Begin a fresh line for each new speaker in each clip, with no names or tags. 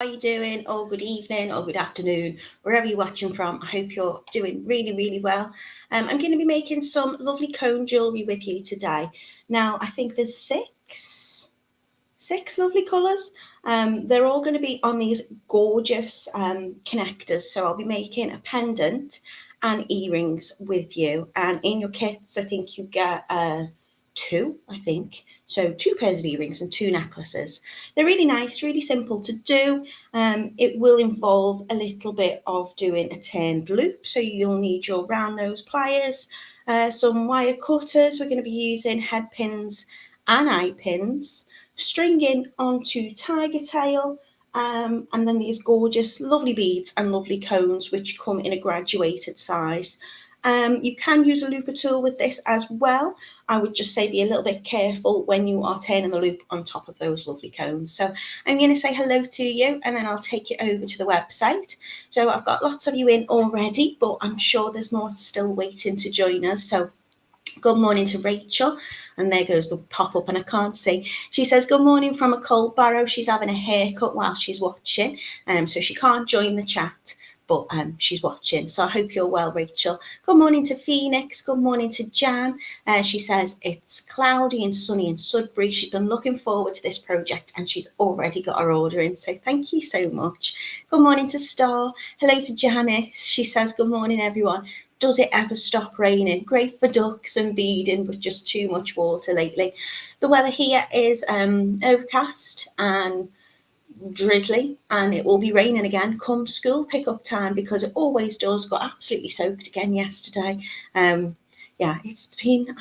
How are you doing? Or good evening or good afternoon, wherever you're watching from. I hope you're doing really, really well. I'm going to be making some lovely cone jewellery with you today. Now, I think there's six lovely colours. They're all going to be on these gorgeous connectors. So I'll be making a pendant and earrings with you. And in your kits, I think you get two, I think. So two pairs of earrings and two necklaces. They're really nice, really simple to do. It will involve a little bit of doing a turned loop. So you'll need your round nose pliers, some wire cutters. We're going to be using head pins and eye pins, stringing onto Tigertail, and then these gorgeous, lovely beads and lovely cones, which come in a graduated size. You can use a looper tool with this as well. I would just say be a little bit careful when you are turning the loop on top of those lovely cones. So I'm going to say hello to you and then I'll take you over to the website. So I've got lots of you in already, but I'm sure there's more still waiting to join us. So good morning to Rachel. And there goes the pop-up and I can't see. She says, good morning from a cold barrow. She's having a haircut while she's watching. So she can't join the chat, but she's watching. So I hope you're well, Rachel. Good morning to Phoenix. Good morning to Jan. She says it's cloudy and sunny in Sudbury. She's been looking forward to this project and she's already got her order in. So thank you so much. Good morning to Star. Hello to Janice. She says, good morning, everyone. Does it ever stop raining? Great for ducks and beading, but just too much water lately. The weather here is overcast and drizzly, and it will be raining again come school pick-up time because it always does. Got absolutely soaked again yesterday. Yeah, it's been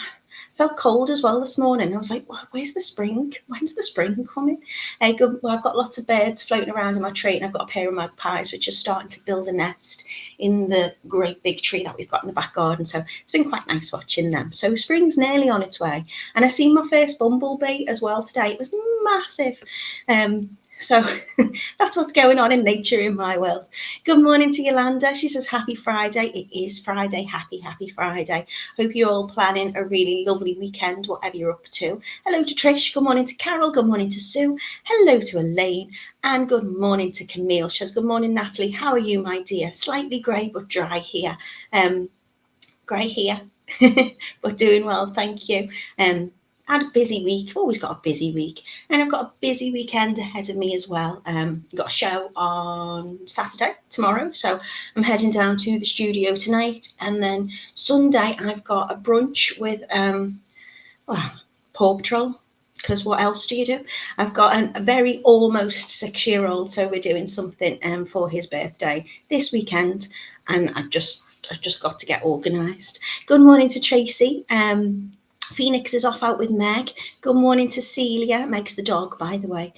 felt cold as well this morning. I was like, where's the spring? When's the spring coming? I've got lots of birds floating around in my tree, and I've got a pair of magpies which are starting to build a nest in the great big tree that we've got in the back garden. So it's been quite nice watching them. So spring's nearly on its way. And I seen my first bumblebee as well today. It was massive. So that's what's going on in nature in my world. Good morning to Yolanda. She says, happy Friday. It is Friday. Happy Friday. Hope you're all planning a really lovely weekend, whatever you're up to. Hello to Trish. Good morning to Carol. Good morning to Sue. Hello to Elaine. And good morning to Camille. She says, good morning, Natalie. How are you, my dear? Slightly grey but dry here. Grey here, but doing well. Thank you. Had a busy week. I've always got a busy week, and I've got a busy weekend ahead of me as well. Got a show on Saturday tomorrow, so I'm heading down to the studio tonight, and then Sunday I've got a brunch with Paw Patrol. Because what else do you do? I've got a very almost 6-year-old, so we're doing something for his birthday this weekend, and I've just got to get organised. Good morning to Tracy. Phoenix is off out with Meg. Good morning to Celia. Meg's the dog, by the way.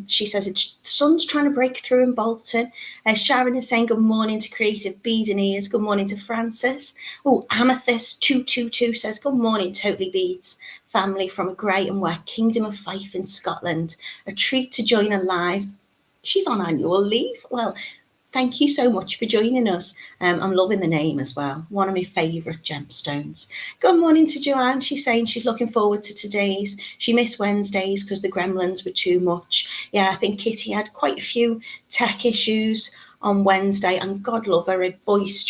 She says the sun's trying to break through in Bolton. Sharon is saying good morning to Creative Beads and Ears. Good morning to Francis. Oh, Amethyst 222 says good morning, Totally Beads family from a grey and wet Kingdom of Fife in Scotland. A treat to join her live. She's on annual leave. Well, thank you so much for joining us. I'm loving the name as well. One of my favourite gemstones. Good morning to Joanne. She's saying she's looking forward to today's. She missed Wednesdays because the gremlins were too much. Yeah, I think Kitty had quite a few tech issues on Wednesday, and God love her voice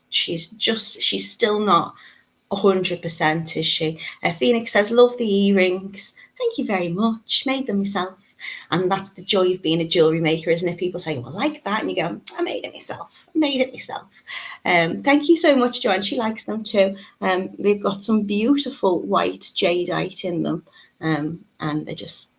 she's still not 100%, is she? Phoenix says, love the earrings. Thank you very much. Made them myself. And that's the joy of being a jewellery maker, isn't it? People say, well, I like that. And you go, I made it myself. Thank you so much, Joanne. She likes them too. They've got some beautiful white jadeite in them. And they're just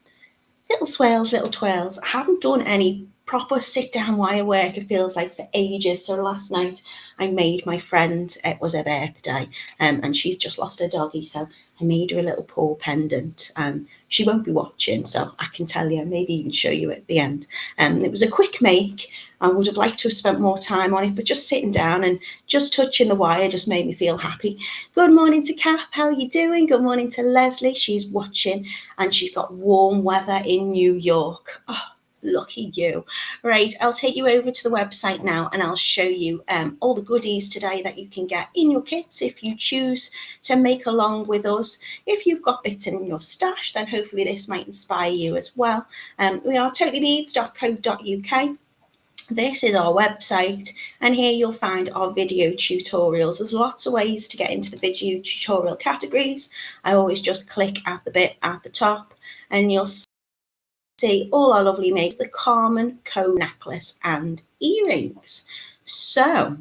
little swirls, little twirls. I haven't done any proper sit-down wire work, it feels like, for ages. So last night I made my friend, it was her birthday, and she's just lost her doggy, so I made her a little paw pendant. She won't be watching, so I can tell you, maybe even show you at the end. It was a quick make. I would have liked to have spent more time on it, but just sitting down and just touching the wire just made me feel happy. Good morning to Kath. How are you doing? Good morning to Leslie. She's watching, and she's got warm weather in New York. Oh, Lucky you. Right, I'll take you over to the website now and I'll show you all the goodies today that you can get in your kits if you choose to make along with us. If you've got bits in your stash, then hopefully this might inspire you as well. We are totallybeads.co.uk. This is our website, and here you'll find our video tutorials. There's lots of ways to get into the video tutorial categories. I always just click at the bit at the top and you'll see all our lovely makes, the Carmen comb necklace and earrings. So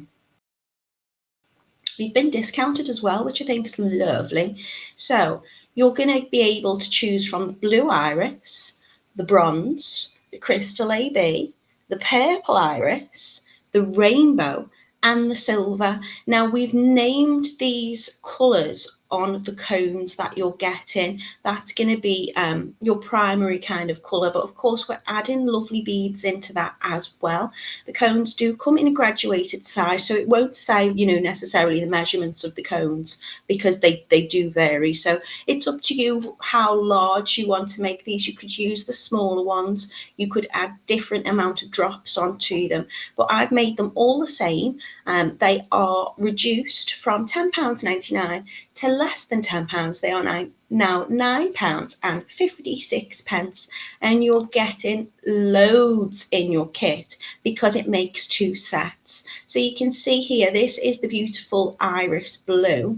we've been discounted as well, which I think is lovely. So you're going to be able to choose from the blue iris, the bronze, the crystal AB, the purple iris, the rainbow, and the silver. Now we've named these colours on the cones that you're getting. That's going to be your primary kind of colour, but of course we're adding lovely beads into that as well. The cones do come in a graduated size, so it won't say, you know, necessarily the measurements of the cones, because they do vary. So it's up to you how large you want to make these. You could use the smaller ones, you could add different amount of drops onto them, but I've made them all the same. They are reduced from £10.99 to less than £10. They are now £9.56, and you're getting loads in your kit because it makes 2 sets. So you can see here, this is the beautiful iris blue,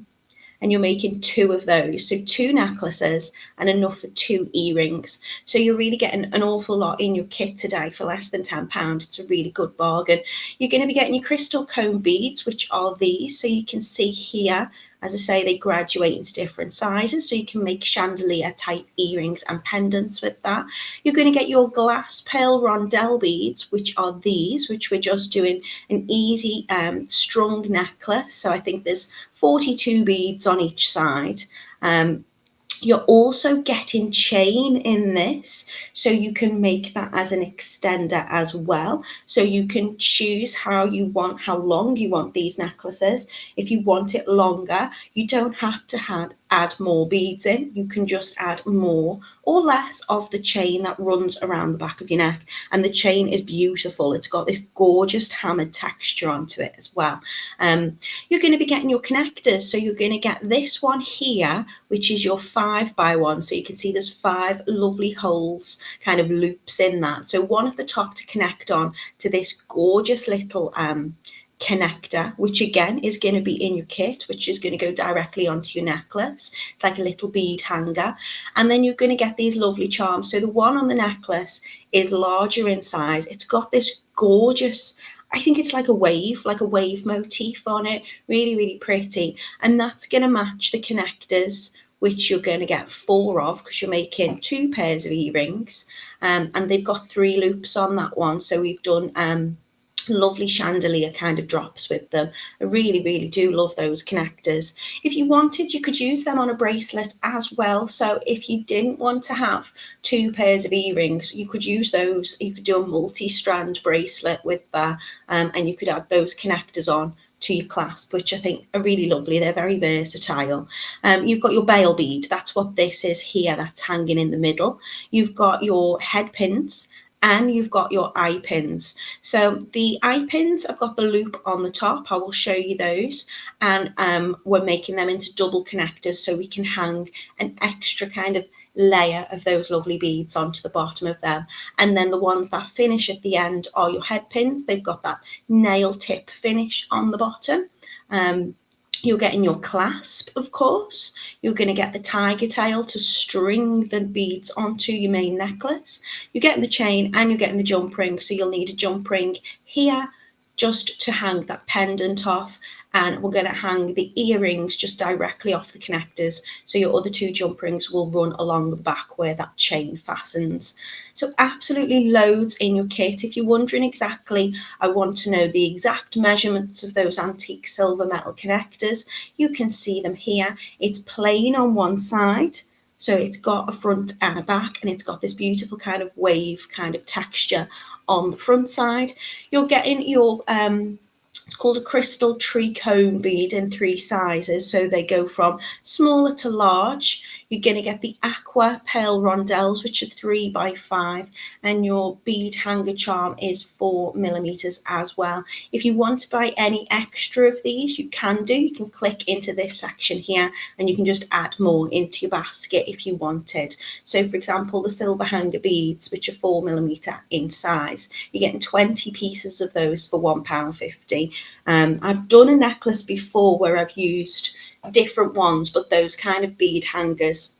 and you're making 2 of those, so 2 necklaces and enough for 2 earrings. So you're really getting an awful lot in your kit today for less than £10. It's a really good bargain. You're going to be getting your crystal comb beads, which are these. So you can see here, as I say, they graduate into different sizes, so you can make chandelier type earrings and pendants with that. You're going to get your glass pearl rondelle beads, which are these, which we're just doing an easy strung necklace. So I think there's 42 beads on each side. You're also getting chain in this, so you can make that as an extender as well. So you can choose how long you want these necklaces. If you want it longer, you don't have to add more beads in. You can just add more or less of the chain that runs around the back of your neck. And the chain is beautiful. It's got this gorgeous hammered texture onto it as well. You're going to be getting your connectors. So you're going to get this one here, which is your 5x1. So you can see there's 5 lovely holes, kind of loops in that. So one at the top to connect on to this gorgeous little connector, which again is going to be in your kit, which is going to go directly onto your necklace. It's like a little bead hanger. And then you're going to get these lovely charms. So the one on the necklace is larger in size. It's got this gorgeous, I think it's like a wave motif on it. Really, really pretty. And that's going to match the connectors, which you're going to get 4 of, because you're making 2 pairs of earrings. And they've got 3 loops on that one. So we've done lovely chandelier kind of drops with them. I really, really do love those connectors. If you wanted, you could use them on a bracelet as well. So if you didn't want to have 2 pairs of earrings, you could use those. You could do a multi-strand bracelet with that, and you could add those connectors on to your clasp, which I think are really lovely. They're very versatile. You've got your bail bead. That's what this is here, that's hanging in the middle. You've got your head pins, and you've got your eye pins. So the eye pins, I've got the loop on the top. I will show you those. And we're making them into double connectors, so we can hang an extra kind of layer of those lovely beads onto the bottom of them. And then the ones that finish at the end are your head pins. They've got that nail tip finish on the bottom. You're getting your clasp, of course. You're going to get the tiger tail to string the beads onto your main necklace. You're getting the chain and you're getting the jump ring. So you'll need a jump ring here just to hang that pendant off. And we're going to hang the earrings just directly off the connectors. So your other 2 jump rings will run along the back where that chain fastens. So absolutely loads in your kit. If you're wondering exactly, I want to know the exact measurements of those antique silver metal connectors, you can see them here. It's plain on one side. So it's got a front and a back, and it's got this beautiful kind of wave kind of texture on the front side. You're getting your it's called a crystal tree comb bead in 3 sizes. So they go from smaller to large. you're going to get the aqua pearl rondelles, which are 3x5, and your bead hanger charm is 4mm as well. If you want to buy any extra of these, you can do. You can click into this section here and you can just add more into your basket if you wanted. So for example, the silver hanger beads, which are 4mm in size, you're getting 20 pieces of those for £1.50. I've done a necklace before where I've used different ones, but those kind of bead hangers,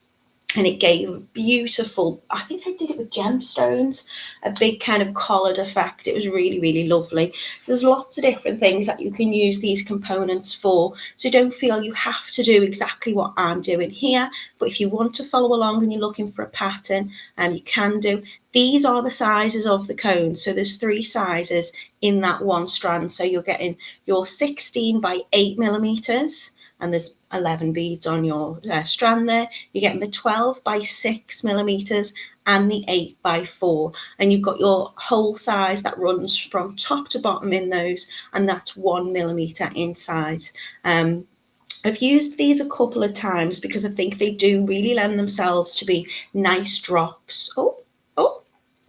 and it gave a beautiful, I think I did it with gemstones, a big kind of collared effect. It was really, really lovely. There's lots of different things that you can use these components for, so don't feel you have to do exactly what I'm doing here, but if you want to follow along and you're looking for a pattern, you can do. These are the sizes of the cones, so there's 3 sizes in that one strand, so you're getting your 16x8mm, and there's 11 beads on your strand there. You're getting the 12x6mm and the 8x4, and you've got your whole size that runs from top to bottom in those, and that's 1mm in size. I've used these a couple of times because I think they do really lend themselves to be nice drops. Oh,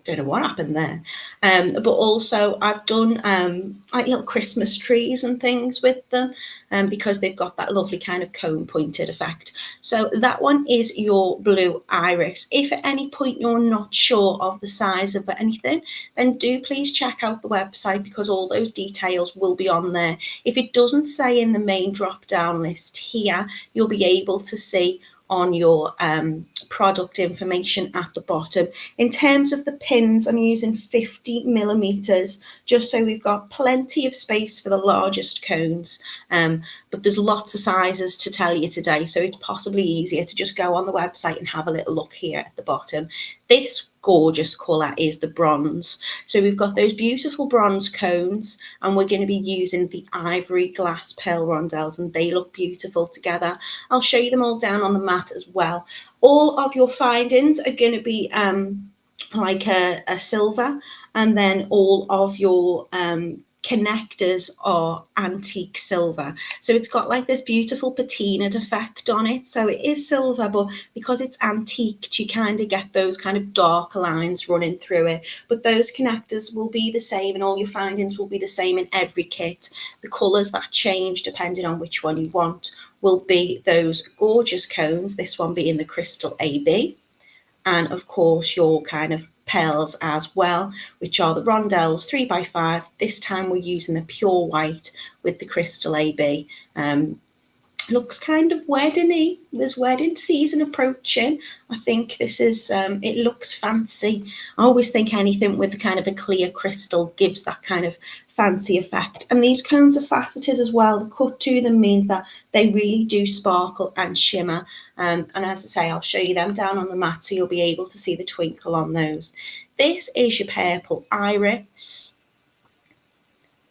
don't know what happened there. But also I've done like little Christmas trees and things with them, because they've got that lovely kind of cone pointed effect. So that one is your blue iris. If at any point you're not sure of the size of anything, then do please check out the website, because all those details will be on there. If it doesn't say in the main drop down list here, you'll be able to see on your product information at the bottom. In terms of the pins, I'm using 50mm, just so we've got plenty of space for the largest cones, but there's lots of sizes to tell you today, so it's possibly easier to just go on the website and have a little look here at the bottom. This gorgeous colour is the bronze, so we've got those beautiful bronze cones, and we're going to be using the ivory glass pearl rondelles, and they look beautiful together. I'll show you them all down on the mat as well. All of your findings are going to be like a silver, and then all of your connectors are antique silver. So it's got like this beautiful patinaed effect on it. So it is silver, but because it's antiqued, you kind of get those kind of dark lines running through it. But those connectors will be the same, and all your findings will be the same in every kit. The colours that change depending on which one you want will be those gorgeous cones, this one being the crystal AB, and of course your kind of pearls as well, which are the rondelles 3x5. This time we're using the pure white with the crystal AB. Looks kind of wedding-y. There's wedding season approaching. I think this is, it looks fancy. I always think anything with kind of a clear crystal gives that kind of fancy effect. And these cones are faceted as well. The cut to them means that they really do sparkle and shimmer. And as I say, I'll show you them down on the mat so you'll be able to see the twinkle on those. This is your purple iris.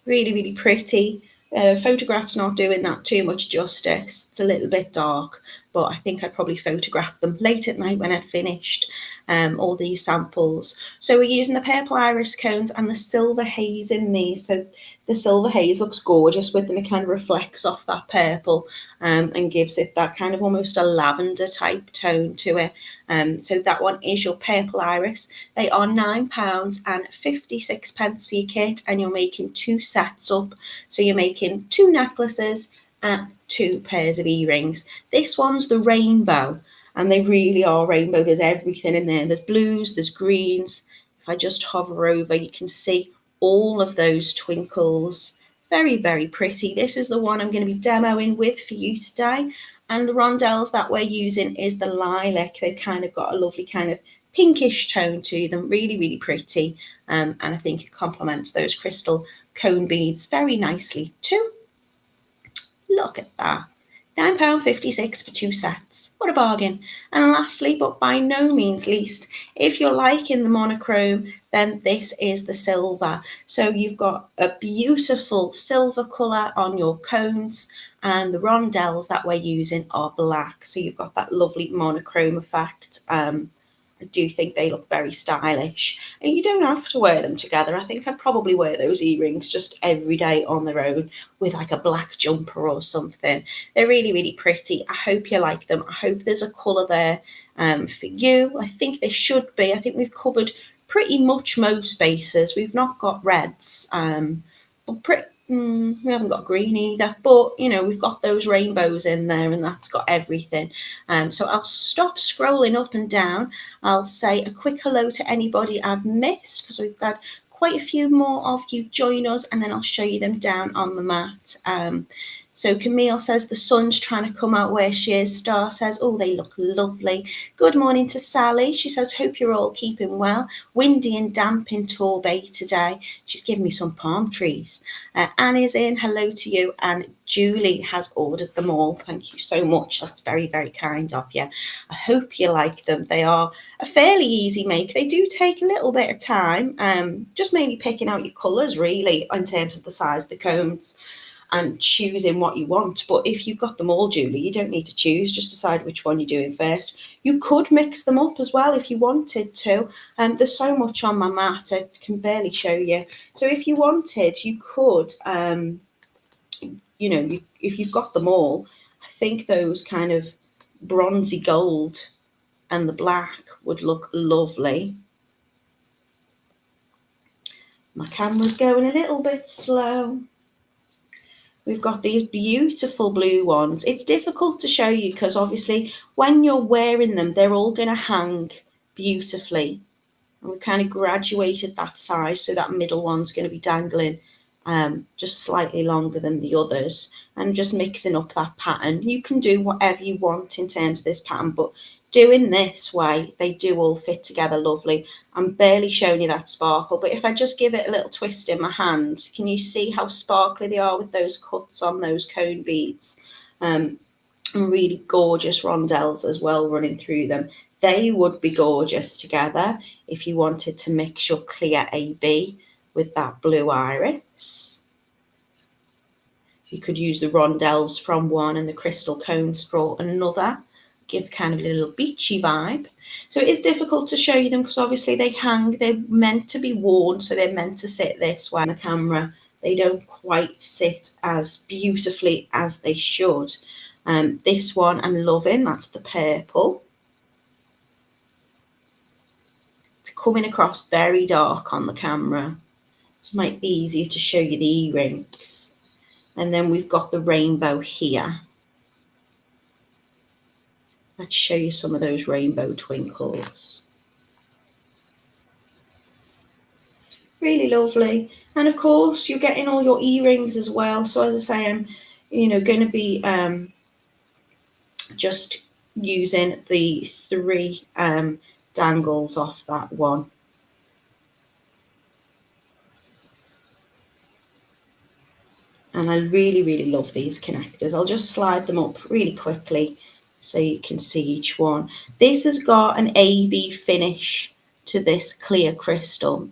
Really, really pretty. Photographs not doing that too much justice. It's a little bit dark, but I think I probably photographed them late at night when I'd finished all these samples. So we're using the purple iris cones and the silver haze in these. So the silver haze looks gorgeous with them. It kind of reflects off that purple and gives it that kind of almost a lavender type tone to it. So that one is your purple iris. They are £9.56 for your kit, and you're making 2 sets up. So you're making 2 necklaces and 2 pairs of earrings. This one's the rainbow, and they really are rainbow. There's everything in there. There's blues, there's greens. If I just hover over, you can see all of those twinkles. Very, very pretty. This is the one I'm going to be demoing with for you today. And the rondelles that we're using is the lilac. They've kind of got a lovely kind of pinkish tone to them. Really, really pretty. And I think it complements those crystal cone beads very nicely too. Look at that. £9.56 for 2 sets. What a bargain. And lastly, but by no means least, if you're liking the monochrome, then this is the silver. So you've got a beautiful silver colour on your cones, and the rondelles that we're using are black. So you've got that lovely monochrome effect. I do think they look very stylish, and you don't have to wear them together. I think I'd probably wear those earrings just every day on their own with like a black jumper or something. They're really, really pretty. I hope you like them. I hope there's a colour there for you. I think there should be. I think we've covered pretty much most bases. We've not got reds, but we haven't got green either, but you know, we've got those rainbows in there, and that's got everything. So I'll stop scrolling up and down. I'll say a quick hello to anybody I've missed, because we've got quite a few more of you join us, and then I'll show you them down on the mat. So Camille says the sun's trying to come out where she is. Star says, oh, they look lovely. Good morning to Sally. She says, hope you're all keeping well. Windy and damp in Torbay today. She's given me some palm trees. Anne is in. Hello to you. And Julie has ordered them all. Thank you so much. That's very, very kind of you. I hope you like them. They are a fairly easy make. They do take a little bit of time. Just mainly picking out your colours, really, in terms of the size of the cones and choosing what you want. But if you've got them all, Julie, you don't need to choose. Just decide which one you're doing first. You could mix them up as well if you wanted to. There's so much on my mat, I can barely show you. So if you wanted, you could, you know, if you've got them all, I think those kind of bronzy gold and the black would look lovely. My camera's going a little bit slow. We've got these beautiful blue ones. It's difficult to show you because obviously when you're wearing them, they're all going to hang beautifully. And we've kind of graduated that size, so that middle one's going to be dangling just slightly longer than the others, and just mixing up that pattern. You can do whatever you want in terms of this pattern, but doing this way, they do all fit together lovely. I'm barely showing you that sparkle, but if I just give it a little twist in my hand, can you see how sparkly they are with those cuts on those cone beads? And really gorgeous rondelles as well running through them. They would be gorgeous together if you wanted to mix your clear AB with that blue iris. You could use the rondelles from one and the crystal cones for another. Give kind of a little beachy vibe. So it is difficult to show you them because obviously they hang, they're meant to be worn, so they're meant to sit this way on the camera. They don't quite sit as beautifully as they should. This one I'm loving, that's the purple. It's coming across very dark on the camera. It might be easier to show you the earrings. And then we've got the rainbow here. Let's show you some of those rainbow twinkles. Really lovely. And of course, you're getting all your earrings as well. So as I say, I'm, you know, going to be just using the 3 dangles off that one. And I really, really love these connectors. I'll just slide them up really quickly so you can see each one. This has got an AB finish to this clear crystal.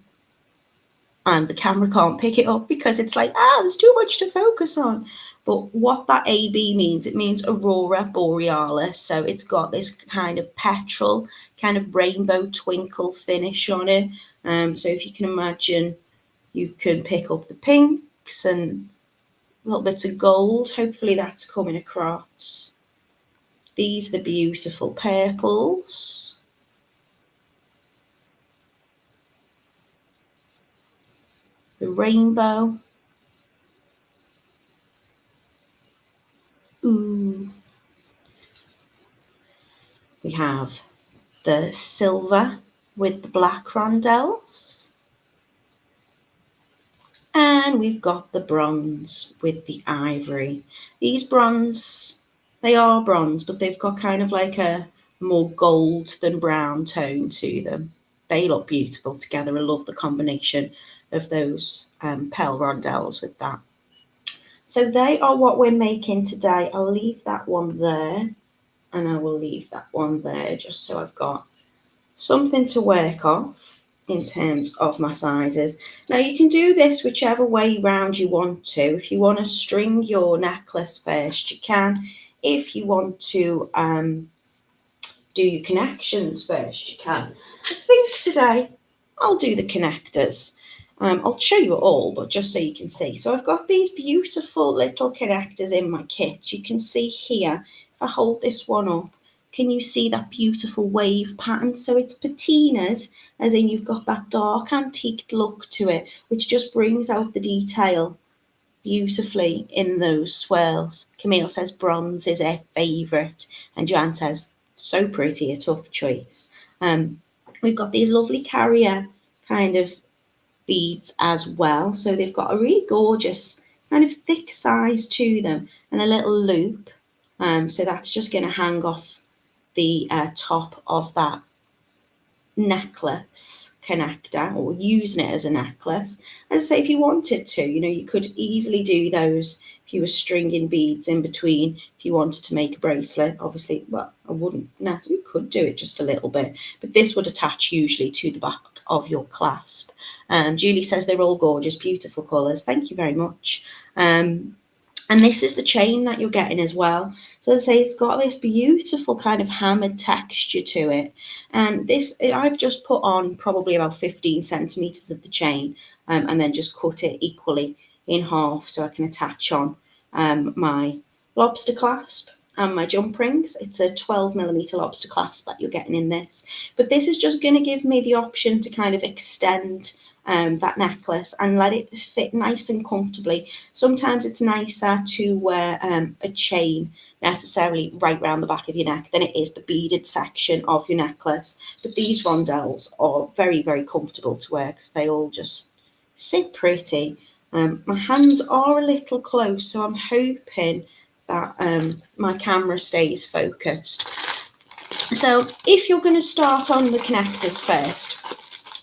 And the camera can't pick it up because it's like, there's too much to focus on. But what that AB means, it means Aurora Borealis. So it's got this kind of petrol, kind of rainbow twinkle finish on it. So if you can imagine, you can pick up the pinks and little bits of gold. Hopefully that's coming across. These are the beautiful purples. The rainbow. Ooh. We have the silver with the black rondelles. And we've got the bronze with the ivory. These bronze, they are bronze, but they've got kind of like a more gold than brown tone to them. They look beautiful together. I love the combination of those pearl rondelles with that. So they are what we're making today. I'll leave that one there, and I will leave that one there just so I've got something to work off in terms of my sizes. Now you can do this whichever way round you want to. If you want to string your necklace first, you can. If you want to do your connections first, you can. I think today I'll do the connectors. I'll show you it all, but just so you can see. So I've got these beautiful little connectors in my kit. You can see here, if I hold this one up, can you see that beautiful wave pattern? So it's patinaed, as in you've got that dark antique look to it, which just brings out the detail beautifully in those swirls. Camille says bronze is her favourite, and Joanne says so pretty, a tough choice. We've got these lovely carrier kind of beads as well, so they've got a really gorgeous kind of thick size to them and a little loop, so that's just going to hang off the top of that necklace connector, or using it as a necklace. As I say, if you wanted to, you know, you could easily do those if you were stringing beads in between. If you wanted to make a bracelet, obviously, well, I wouldn't. No, you could do it just a little bit, but this would attach usually to the back of your clasp. Julie says they're all gorgeous, beautiful colours. Thank you very much. And this is the chain that you're getting as well. So as I say, it's got this beautiful kind of hammered texture to it. And this, I've just put on probably about 15 centimetres of the chain, and then just cut it equally in half so I can attach on my lobster clasp and my jump rings. It's a 12mm lobster clasp that you're getting in this. But this is just going to give me the option to kind of extend that necklace and let it fit nice and comfortably. Sometimes it's nicer to wear a chain necessarily right round the back of your neck than it is the beaded section of your necklace. But these rondelles are very, very comfortable to wear because they all just sit pretty. My hands are a little close, so I'm hoping that my camera stays focused. So if you're going to start on the connectors first,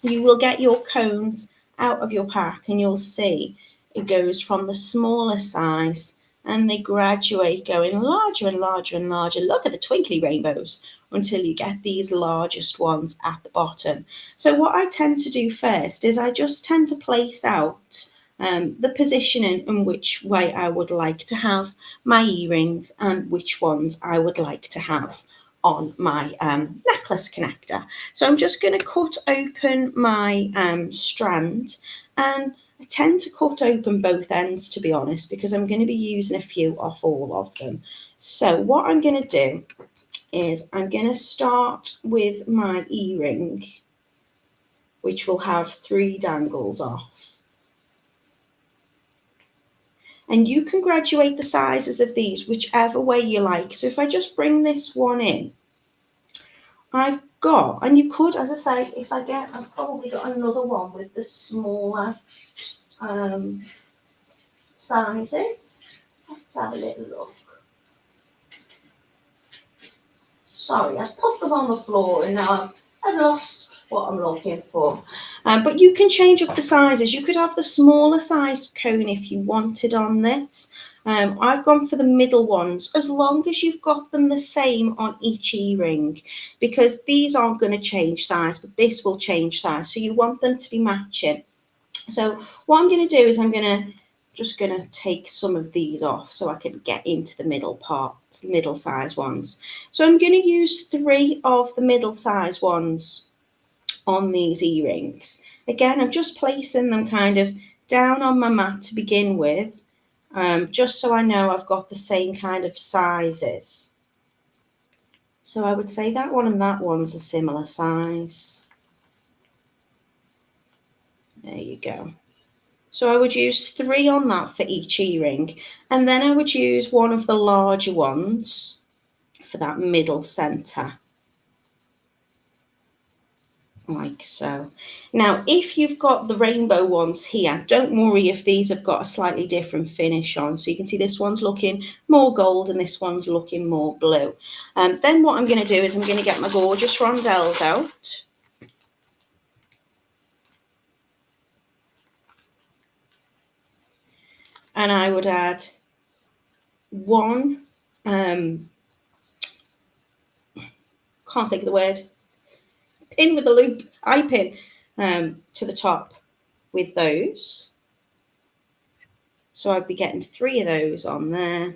you will get your cones out of your pack and you'll see it goes from the smaller size and they graduate going larger and larger and larger. Look at the twinkly rainbows until you get these largest ones at the bottom. So what I tend to do first is I just tend to place out the positioning in which way I would like to have my earrings and which ones I would like to have on my necklace connector. So I'm just going to cut open my strand, and I tend to cut open both ends, to be honest, because I'm going to be using a few off all of them. So what I'm going to do is I'm going to start with my earring, which will have 3 dangles off. And you can graduate the sizes of these whichever way you like. So if I just bring this one in, I've got, and you could, as I say, if I get, I've probably got another one with the smaller sizes. Let's have a little look. Sorry, I've put them on the floor and now I've lost what I'm looking for. But you can change up the sizes. You could have the smaller sized cone if you wanted on this. I've gone for the middle ones, as long as you've got them the same on each earring, because these aren't going to change size, but this will change size. So you want them to be matching. So what I'm going to do is I'm just going to take some of these off so I can get into the middle part, the middle size ones. So I'm going to use 3 of the middle size ones on these earrings. Again, I'm just placing them kind of down on my mat to begin with, just so I know I've got the same kind of sizes. So I would say that one and that one's a similar size. There you go. So I would use 3 on that for each earring, and then I would use one of the larger ones for that middle centre, like so. Now, if you've got the rainbow ones here, don't worry if these have got a slightly different finish on. So you can see this one's looking more gold and this one's looking more blue. Then what I'm going to do is I'm going to get my gorgeous rondelles out. And I would add one, can't think of the word, pin with a loop, eye pin, to the top with those. So I'd be getting 3 of those on there.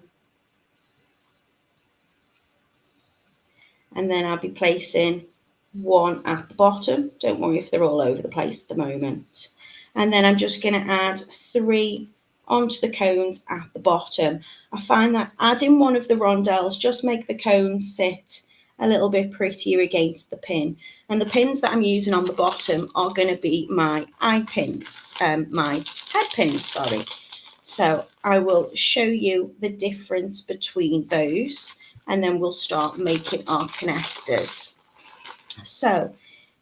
and then I'll be placing one at the bottom. Don't worry if they're all over the place at the moment. And then I'm just going to add 3 onto the cones at the bottom. I find that adding one of the rondelles just make the cones sit a little bit prettier against the pin. And the pins that I'm using on the bottom are going to be my eye pins, my head pins, sorry. So I will show you the difference between those, and then we'll start making our connectors. So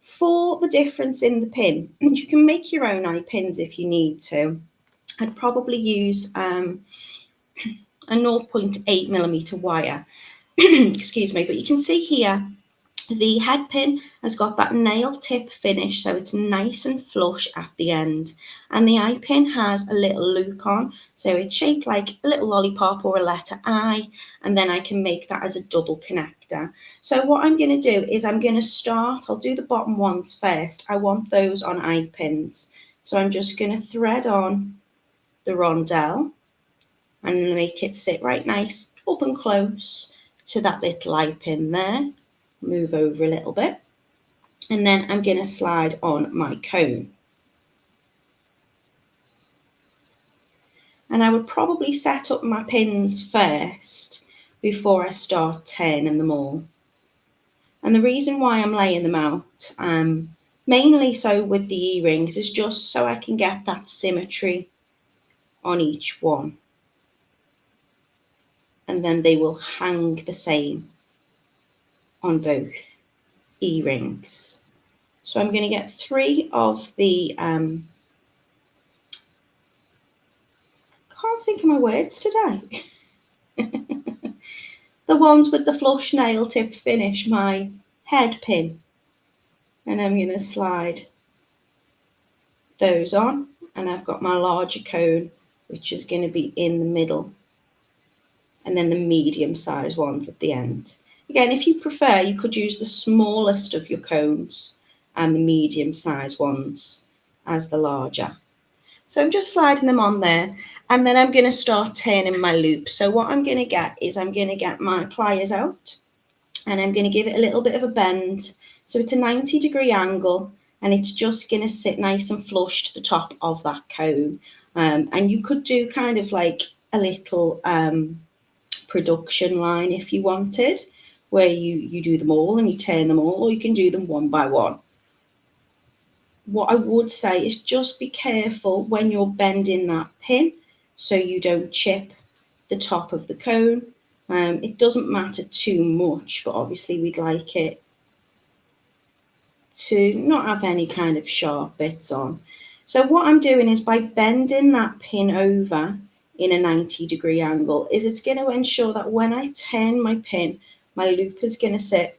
for the difference in the pin, you can make your own eye pins if you need to. I'd probably use a 0.8mm wire, excuse me, but you can see here the head pin has got that nail tip finish, so it's nice and flush at the end. And the eye pin has a little loop on, so it's shaped like a little lollipop or a letter I, and then I can make that as a double connector. So what I'm going to do is I'm going to start, I'll do the bottom ones first. I want those on eye pins. So I'm just going to thread on the rondelle and make it sit right nice up and close to that little eye pin there. Move over a little bit, and then I'm going to slide on my cone. And I would probably set up my pins first before I start turning them all. And the reason why I'm laying them out, mainly so with the earrings, is just so I can get that symmetry on each one. And then they will hang the same on both earrings. So I'm going to get 3 of the, can't think of my words today. The ones with the flush nail tip finish, my head pin. And I'm going to slide those on. And I've got my larger cone, which is going to be in the middle. And then the medium size ones at the end. Again, if you prefer, you could use the smallest of your cones and the medium size ones as the larger. So I'm just sliding them on there, and then I'm going to start turning my loop. So what I'm going to get is I'm going to get my pliers out, and I'm going to give it a little bit of a bend. So it's a 90-degree angle, and it's just going to sit nice and flush to the top of that cone. And you could do kind of like a little production line if you wanted, where you do them all and you turn them all, or you can do them one by one. What I would say is just be careful when you're bending that pin so you don't chip the top of the cone. It doesn't matter too much, but obviously we'd like it to not have any kind of sharp bits on. So what I'm doing is by bending that pin over in a 90-degree angle, is it's going to ensure that when I turn my pin, my loop is going to sit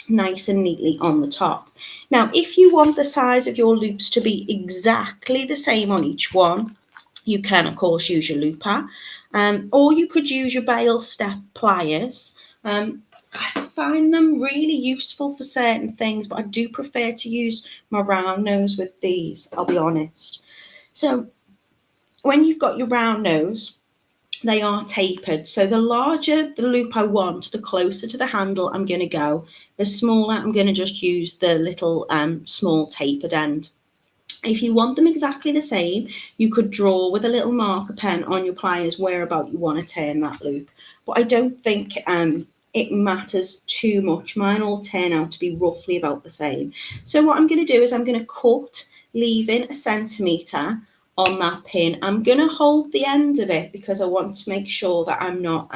nice and neatly on the top. Now, if you want the size of your loops to be exactly the same on each one, you can, of course, use your looper, or you could use your bail step pliers. I find them really useful for certain things, but I do prefer to use my round nose with these, I'll be honest. So when you've got your round nose, they are tapered. So the larger the loop I want, the closer to the handle I'm going to go. The smaller, I'm going to just use the little small tapered end. If you want them exactly the same, you could draw with a little marker pen on your pliers whereabout you want to turn that loop. But I don't think it matters too much. Mine all turn out to be roughly about the same. So what I'm going to do is I'm going to cut, leaving 1 centimetre on that pin. I'm going to hold the end of it because I want to make sure that I'm not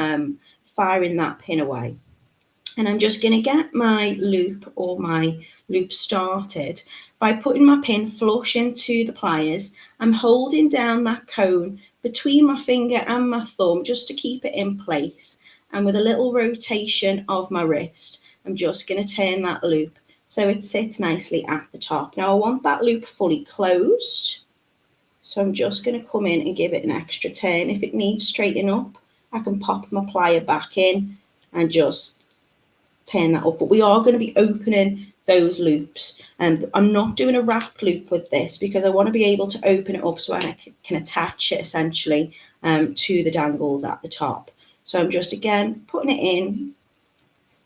firing that pin away. And I'm just going to get my loop or my loop started by putting my pin flush into the pliers. I'm holding down that cone between my finger and my thumb just to keep it in place. And with a little rotation of my wrist, I'm just going to turn that loop so it sits nicely at the top. Now I want that loop fully closed. So I'm just going to come in and give it an extra turn. If it needs straightening up, I can pop my plier back in and just turn that up. But we are going to be opening those loops. And I'm not doing a wrap loop with this because I want to be able to open it up so I can attach it essentially to the dangles at the top. So I'm just, again, putting it in,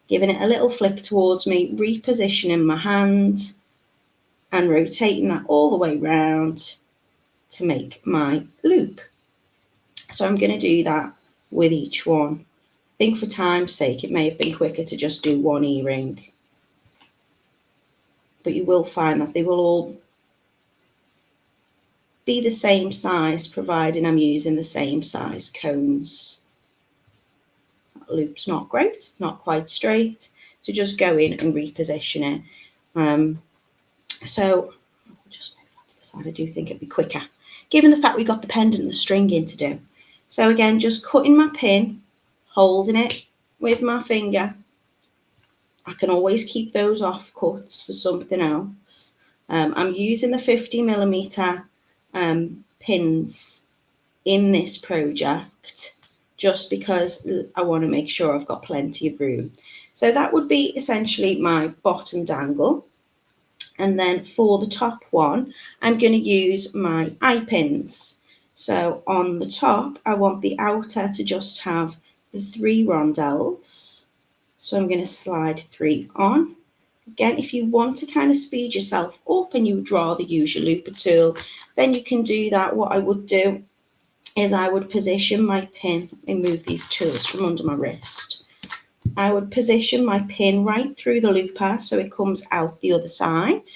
giving it a little flick towards me, repositioning my hand and rotating that all the way round to make my loop. So I'm going to do that with each one. I think for time's sake it may have been quicker to just do one earring, but you will find that they will all be the same size, providing I'm using the same size cones. That loop's not great, it's not quite straight, so just go in and reposition it. So I'll just move that to the side. I do think it'd be quicker, given the fact we got the pendant and the string in to do. So again, just cutting my pin, holding it with my finger. I can always keep those off cuts for something else. I'm using the 50mm pins in this project just because I want to make sure I've got plenty of room. So that would be essentially my bottom dangle. And then for the top one, I'm going to use my eye pins. So on the top, I want the outer to just have the 3 rondelles. So I'm going to slide 3 on. Again, if you want to kind of speed yourself up and you would rather use your looper tool, then you can do that. What I would do is I would position my pin and move these tools from under my wrist. I would position my pin right through the looper so it comes out the other side.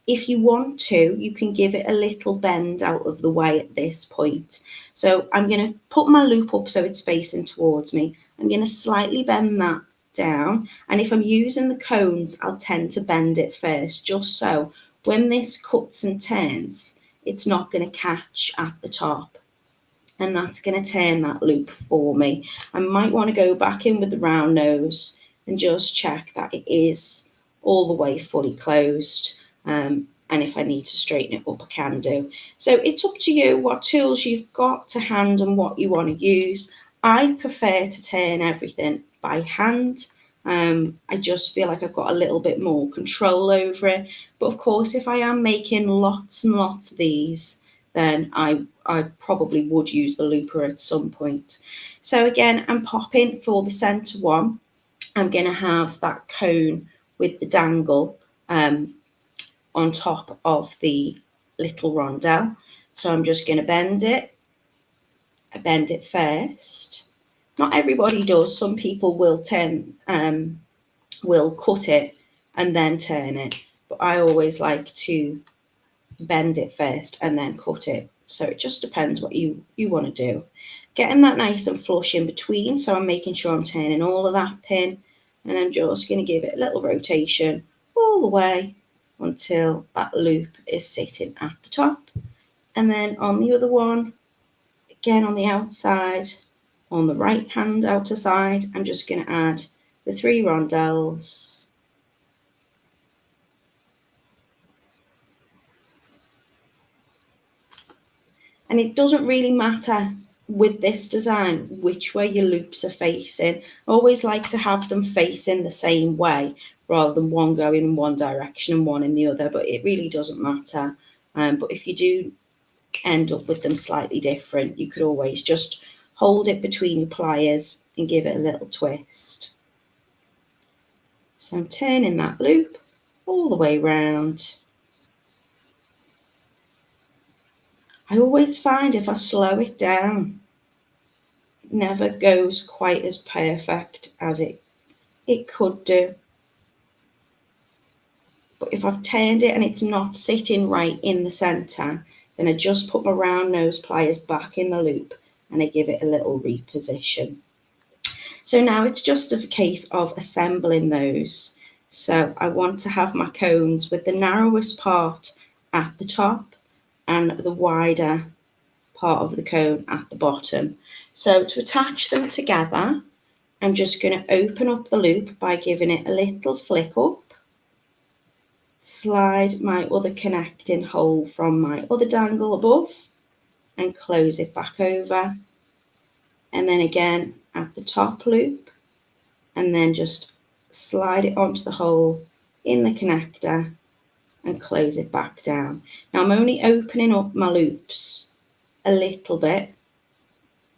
If you want to, you can give it a little bend out of the way at this point. So I'm going to put my loop up so it's facing towards me. I'm going to slightly bend that down, and if I'm using the cones, I'll tend to bend it first, just so when this cuts and turns, it's not going to catch at the top. And that's going to turn that loop for me. I might want to go back in with the round nose and just check that it is all the way fully closed. And if I need to straighten it up, I can do. So it's up to you what tools you've got to hand and what you want to use. I prefer to turn everything by hand. I just feel like I've got a little bit more control over it. But of course, if I am making lots and lots of these, then I probably would use the looper at some point. So again, I'm popping for the center one. I'm going to have that cone with the dangle on top of the little rondelle. So I'm just going to bend it. I bend it first. Not everybody does. Some people will will cut it and then turn it. But I always like to bend it first and then cut it. So it just depends what you want to do. Getting that nice and flush in between. So I'm making sure I'm turning all of that pin. And I'm just going to give it a little rotation all the way until that loop is sitting at the top. And then on the other one, again on the outside, on the right hand outer side, I'm just going to add the 3 rondelles. And it doesn't really matter with this design which way your loops are facing. I always like to have them facing the same way rather than one going in one direction and one in the other, but it really doesn't matter. But if you do end up with them slightly different, you could always just hold it between your pliers and give it a little twist. So I'm turning that loop all the way round. I always find if I slow it down, it never goes quite as perfect as it could do. But if I've turned it and it's not sitting right in the centre, then I just put my round nose pliers back in the loop and I give it a little reposition. So now it's just a case of assembling those. So I want to have my cones with the narrowest part at the top and the wider part of the cone at the bottom. So to attach them together, I'm just going to open up the loop by giving it a little flick up, slide my other connecting hole from my other dangle above and close it back over, and then again at the top loop, and then just slide it onto the hole in the connector and close it back down. Now I'm only opening up my loops a little bit,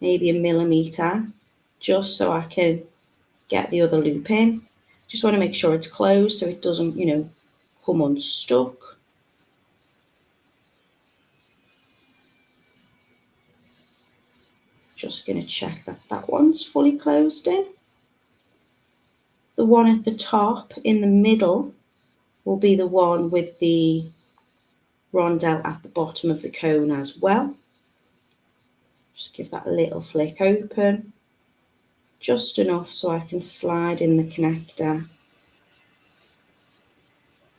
maybe 1 millimetre, just so I can get the other loop in. Just want to make sure it's closed so it doesn't, you know, come unstuck. Just going to check that that one's fully closed in. The one at the top in the middle will be the one with the rondelle at the bottom of the cone as well. Just give that a little flick open, just enough so I can slide in the connector.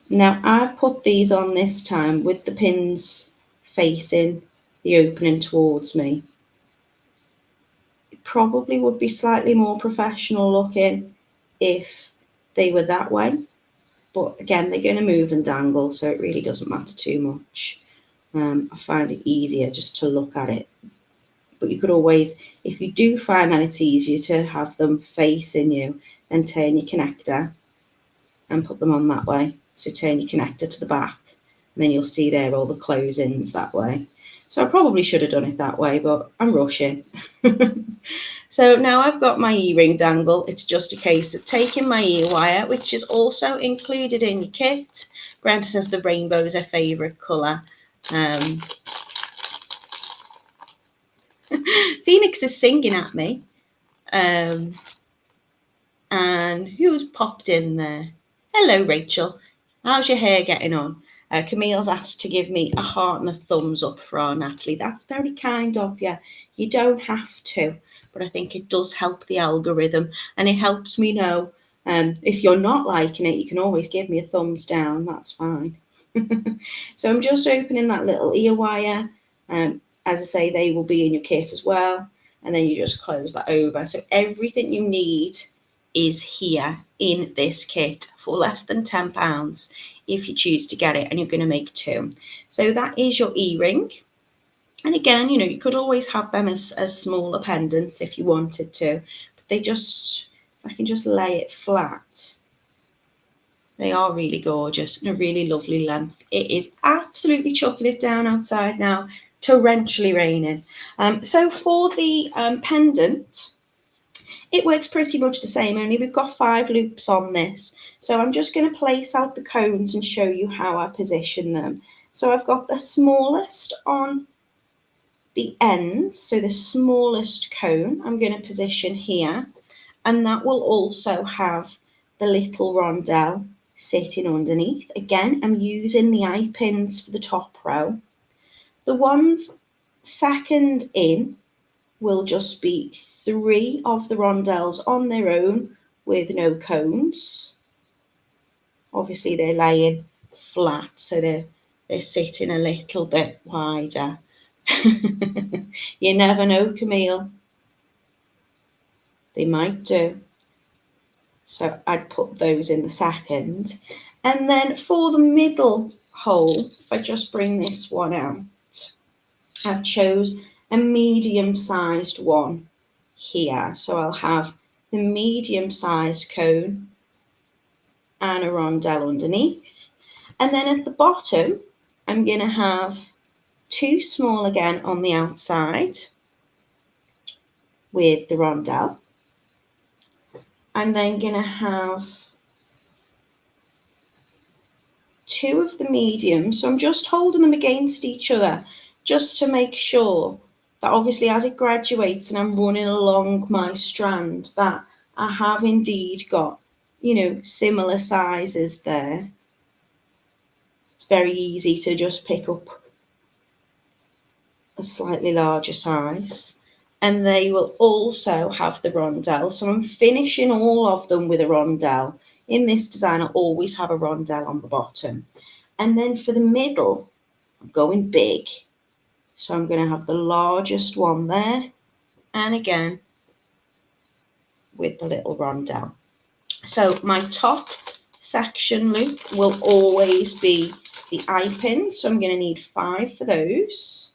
Now I've put these on this time with the pins facing the opening towards me. It probably would be slightly more professional looking if they were that way, but again, they're going to move and dangle, so it really doesn't matter too much. I find it easier just to look at it. But you could always, if you do find that it's easier to have them facing you, then turn your connector and put them on that way. So turn your connector to the back, and then you'll see there all the close-ins that way. So I probably should have done it that way, but I'm rushing. So now I've got my earring dangle. It's just a case of taking my ear wire, which is also included in your kit. Brenda says the rainbow is her favourite colour. Phoenix is singing at me. And who's popped in there? Hello, Rachel. How's your hair getting on? Camille's asked to give me a heart and a thumbs up for our Natalie. That's very kind of you. You don't have to, but I think it does help the algorithm, and it helps me know if you're not liking it, you can always give me a thumbs down. That's fine. So I'm just opening that little ear wire. As I say, they will be in your kit as well. And then you just close that over. So everything you need is here in this kit for less than £10 if you choose to get it, and you're going to make 2. So that is your earring. And again, you know, you could always have them as smaller pendants if you wanted to, but they just, I can just lay it flat. They are really gorgeous and a really lovely length. It is absolutely chucking it down outside now, torrentially raining. So for the pendant, it works pretty much the same, only we've got 5 loops on this. So I'm just going to place out the cones and show you how I position them. So I've got the smallest on the ends, so the smallest cone I'm going to position here, and that will also have the little rondelle sitting underneath. Again, I'm using the eye pins for the top row. The ones second in will just be 3 of the rondelles on their own with no cones. Obviously they're laying flat, so they're sitting a little bit wider. You never know, Camille. They might do. So I'd put those in the second. And then for the middle hole, if I just bring this one out, I've chose a medium-sized one here. So I'll have the medium-sized cone and a rondelle underneath. And then at the bottom, I'm going to have 2 small again on the outside with the rondelle. I'm then going to have 2 of the medium. So I'm just holding them against each other just to make sure that obviously as it graduates and I'm running along my strand, that I have indeed got, you know, similar sizes there. It's very easy to just pick up a slightly larger size. And they will also have the rondelle. So I'm finishing all of them with a rondelle. In this design, I always have a rondelle on the bottom. And then for the middle, I'm going big. So I'm going to have the largest one there. And again, with the little rondelle. So my top section loop will always be the eye pin. So I'm going to need 5 for those.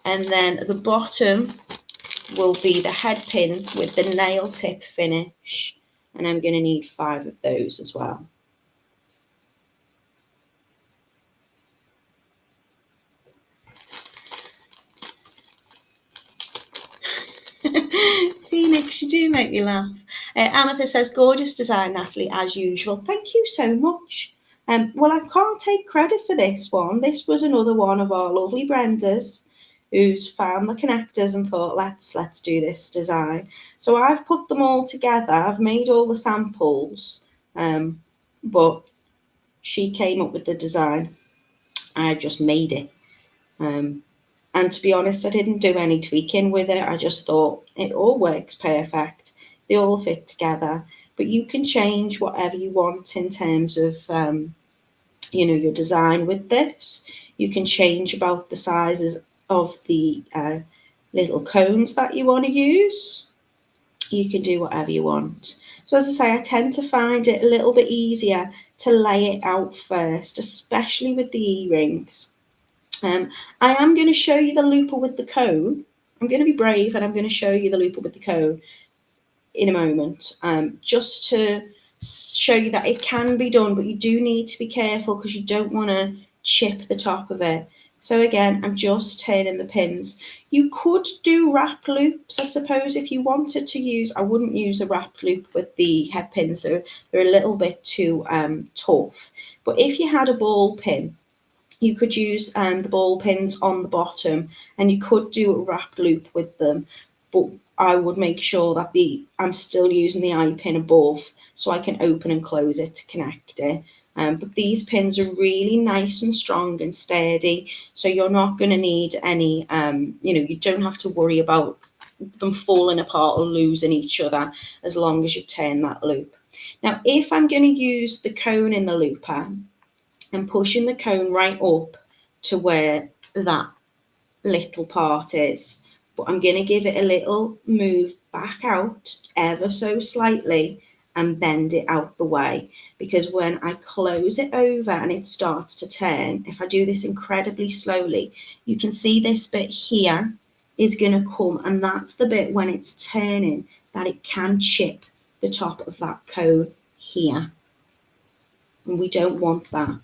And then the bottom will be the head pin with the nail tip finish. And I'm going to need 5 of those as well. Phoenix, you do make me laugh. Amethyst says, gorgeous design, Natalie, as usual. Thank you so much. Well, I can't take credit for this one. This was another one of our lovely Brendas who's found the connectors and thought, let's do this design. So I've put them all together. I've made all the samples, but she came up with the design. I just made it. And to be honest, I didn't do any tweaking with it. I just thought it all works perfect. They all fit together. But you can change whatever you want in terms of, your design with this. You can change about the sizes of the little cones that you want to use. You can do whatever you want. So as I say, I tend to find it a little bit easier to lay it out first, especially with the earrings. I am going to show you the looper with the cone. I'm going to be brave and I'm going to show you the looper with the cone in a moment, just to show you that it can be done, but you do need to be careful because you don't want to chip the top of it. So again, I'm just turning the pins. You could do wrap loops, I suppose, if you wanted to use. I wouldn't use a wrap loop with the head pins. They're a little bit too tough. But if you had a ball pin, you could use the ball pins on the bottom, and you could do a wrap loop with them, but I would make sure that I'm still using the eye pin above so I can open and close it to connect it. But these pins are really nice and strong and sturdy, so you're not going to need any, you don't have to worry about them falling apart or losing each other as long as you turn that loop. Now, if I'm going to use the cone in the looper, and pushing the cone right up to where that little part is. But I'm going to give it a little move back out ever so slightly and bend it out the way. Because when I close it over and it starts to turn, if I do this incredibly slowly, you can see this bit here is going to come, and that's the bit when it's turning that it can chip the top of that cone here. And we don't want that.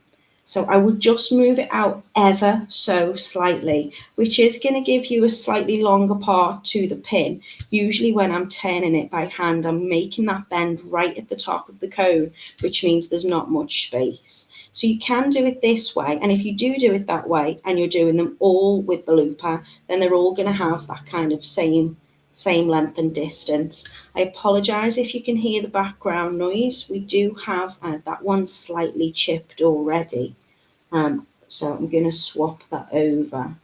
So I would just move it out ever so slightly, which is going to give you a slightly longer part to the pin. Usually when I'm turning it by hand, I'm making that bend right at the top of the cone, which means there's not much space. So you can do it this way. And if you do it that way and you're doing them all with the looper, then they're all going to have that kind of same length and distance. I apologize if you can hear the background noise. We do have that one slightly chipped already. So I'm going to swap that over.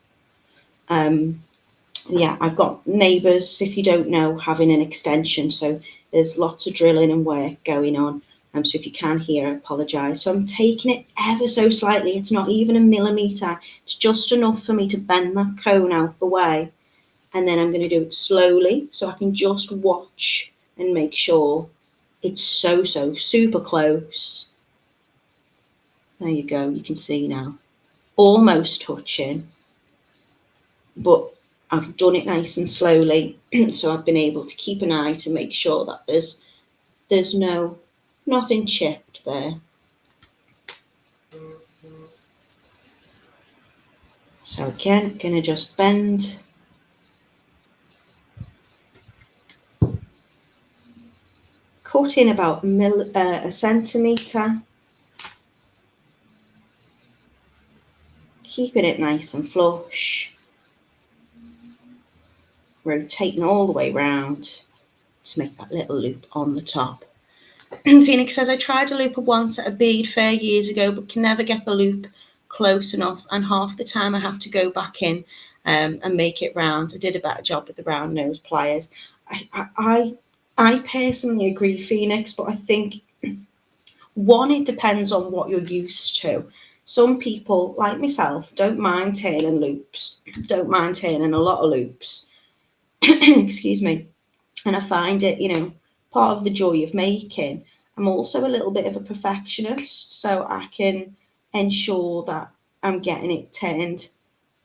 Yeah, I've got neighbours, if you don't know, having an extension. So there's lots of drilling and work going on. So if you can hear, I apologise. So I'm taking it ever so slightly. It's not even a millimetre. It's just enough for me to bend that cone out the way. And then I'm going to do it slowly so I can just watch and make sure it's so super close. There you go, you can see now. Almost touching, but I've done it nice and slowly, so I've been able to keep an eye to make sure that there's nothing chipped there. So again, I'm going to just bend. Cut in about a centimetre. Keeping it nice and flush. Rotating all the way round to make that little loop on the top. Phoenix says, I tried a looper once at a bead fair years ago, but can never get the loop close enough, and half the time I have to go back in and make it round. I did a better job with the round nose pliers. I personally agree, Phoenix, but I think, one, it depends on what you're used to. Some people, like myself, don't mind turning loops, don't mind turning a lot of loops. Excuse me. And I find it, part of the joy of making. I'm also a little bit of a perfectionist, so I can ensure that I'm getting it turned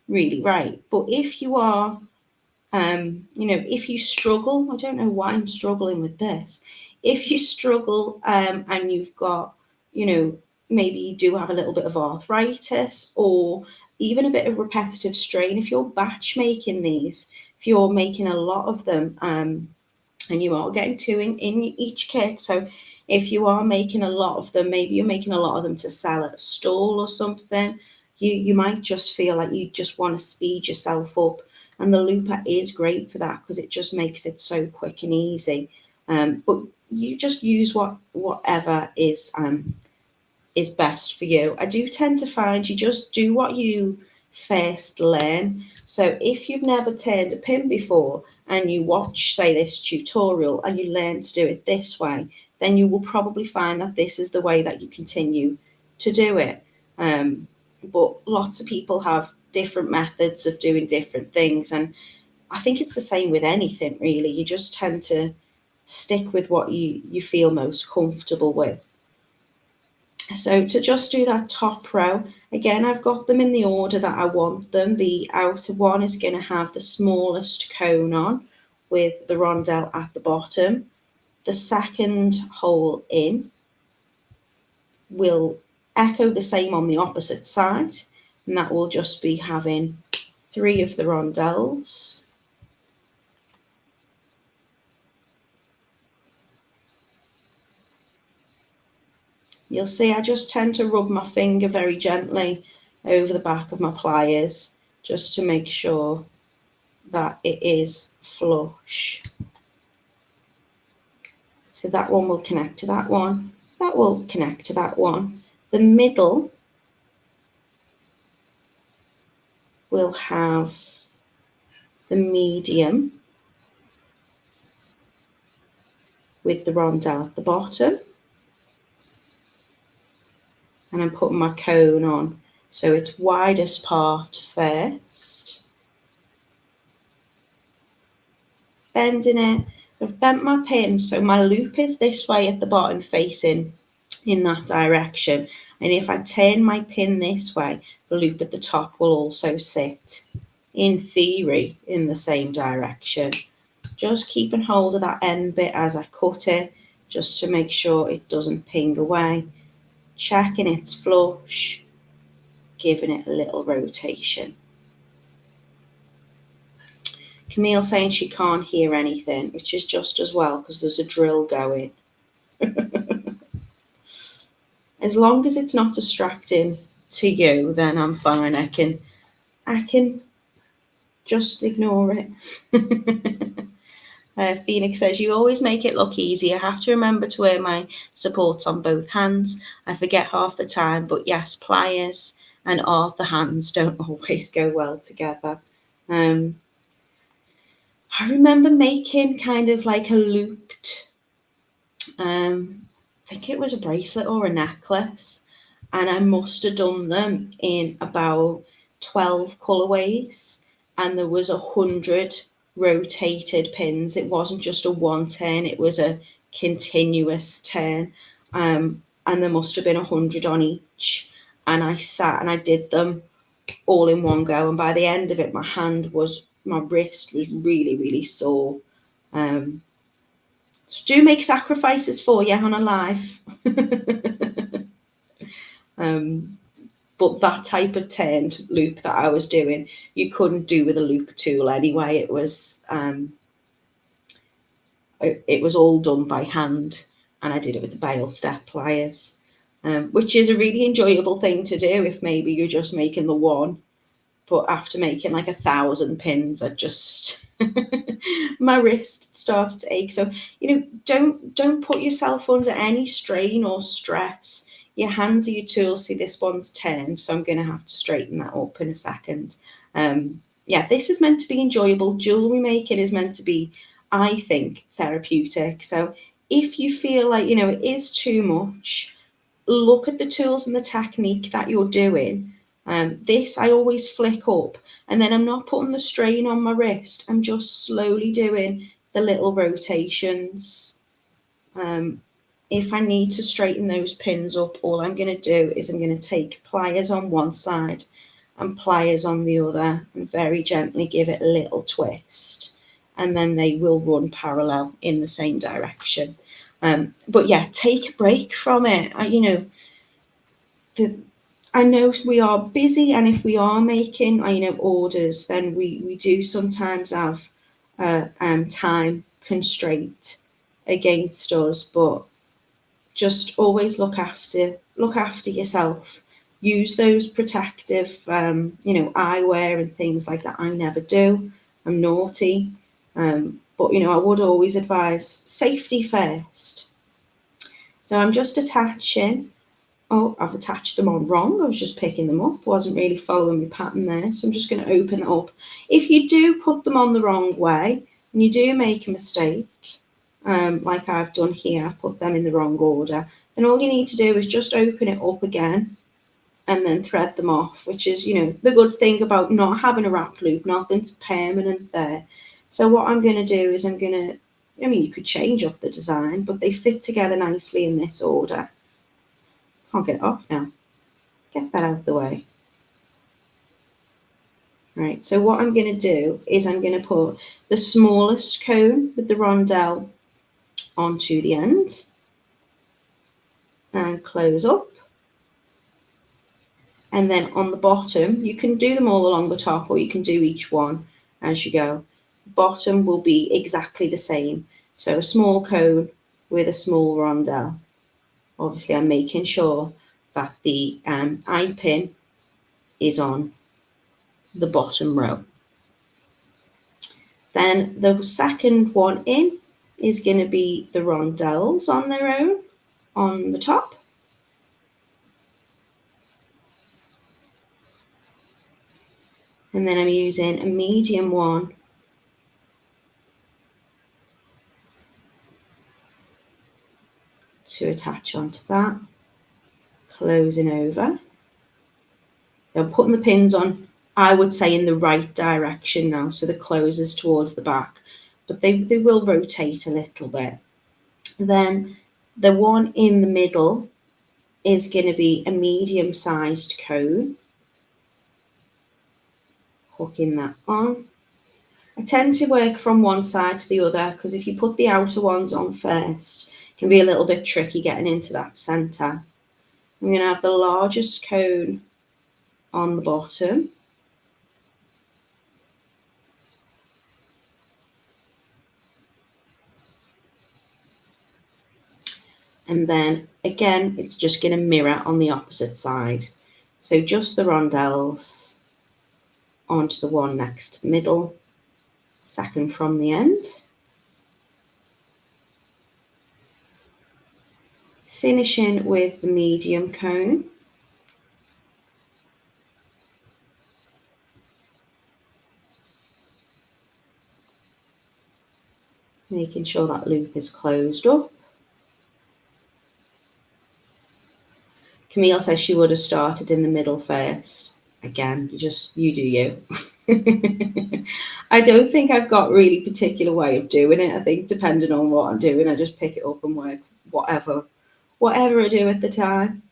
really right. But if you are, if you struggle, I don't know why I'm struggling with this. If you struggle and you've got, maybe you do have a little bit of arthritis or even a bit of repetitive strain, if you're batch making these, if you're making a lot of them, and you are getting two in each kit. So if you are making a lot of them, maybe you're making a lot of them to sell at a stall or something, you might just feel like you just want to speed yourself up. And the looper is great for that because it just makes it so quick and easy. But you just use whatever is best for you. I do tend to find you just do what you first learn. So if you've never turned a pin before and you watch, say, this tutorial and you learn to do it this way, then you will probably find that this is the way that you continue to do it. But lots of people have different methods of doing different things, and I think it's the same with anything really. You just tend to stick with what you feel most comfortable with. So to just do that top row, again, I've got them in the order that I want them. The outer one is going to have the smallest cone on with the rondelle at the bottom. The second hole in will echo the same on the opposite side, and that will just be having 3 of the rondelles. You'll see I just tend to rub my finger very gently over the back of my pliers just to make sure that it is flush. So that one will connect to that one, that will connect to that one. The middle will have the medium with the rondelle at the bottom. And I'm putting my cone on so it's widest part first. Bending it. I've bent my pin so my loop is this way at the bottom facing in that direction, and if I turn my pin this way, the loop at the top will also sit, in theory, in the same direction. Just keeping hold of that end bit as I cut it, just to make sure it doesn't ping away. Checking it's flush, giving it a little rotation. Camille saying she can't hear anything, which is just as well because there's a drill going. As long as it's not distracting to you, then I'm fine. I can just ignore it. Phoenix says, you always make it look easy. I have to remember to wear my supports on both hands. I forget half the time, but yes, pliers and all the hands don't always go well together. I remember making kind of like a looped, I think it was a bracelet or a necklace, and I must have done them in about 12 colourways, and there was 100 rotated pins. It wasn't just a one turn, it was a continuous turn, and there must have been 100 on each, and I sat and I did them all in one go, and by the end of it my wrist was really sore. So do make sacrifices for you on a life. But that type of turned loop that I was doing, you couldn't do with a loop tool anyway. It was all done by hand, and I did it with the bail step pliers, which is a really enjoyable thing to do if maybe you're just making the one. But after making like 1,000 pins, I just my wrist started to ache. So don't put yourself under any strain or stress. Your hands are your tools. See, this one's turned, so I'm going to have to straighten that up in a second. Yeah, this is meant to be enjoyable. Jewellery making is meant to be, I think, therapeutic. So if you feel like, it is too much, look at the tools and the technique that you're doing. This I always flick up, and then I'm not putting the strain on my wrist. I'm just slowly doing the little rotations. If I need to straighten those pins up, all I'm going to do is I'm going to take pliers on one side and pliers on the other and very gently give it a little twist, and then they will run parallel in the same direction. But yeah, take a break from it. I know we are busy, and if we are making, orders, then we do sometimes have time constraint against us, but just always look after yourself. Use those protective, eyewear and things like that. I never do. I'm naughty, but I would always advise safety first. So I'm just attaching. Oh, I've attached them on wrong. I was just picking them up. Wasn't really following my pattern there. So I'm just going to open it up. If you do put them on the wrong way and you do make a mistake, like I've done here, I've put them in the wrong order, then all you need to do is just open it up again and then thread them off, which is, the good thing about not having a wrap loop. Nothing's permanent there. So what I'm going to do is you could change up the design, but they fit together nicely in this order. Can't get it off now. Get that out of the way. Right, so what I'm going to do is I'm going to put the smallest cone with the rondelle onto the end and close up. And then on the bottom, you can do them all along the top, or you can do each one as you go. The bottom will be exactly the same. So a small cone with a small rondelle. Obviously, I'm making sure that the eye pin is on the bottom row. Then the second one in is going to be the rondelles on their own on the top. And then I'm using a medium one to attach onto that, closing over. So I'm putting the pins on, I would say, in the right direction now, so the close is towards the back, but they will rotate a little bit. Then the one in the middle is going to be a medium-sized cone. Hooking that on. I tend to work from one side to the other, because if you put the outer ones on first, it can be a little bit tricky getting into that center. I'm going to have the largest cone on the bottom. And then again, it's just going to mirror on the opposite side. So just the rondelles onto the one next to the middle, second from the end. Finishing with the medium cone. Making sure that loop is closed up. Camille says she would have started in the middle first. Again, you do you. I don't think I've got really particular way of doing it. I think depending on what I'm doing, I just pick it up and work whatever I do at the time.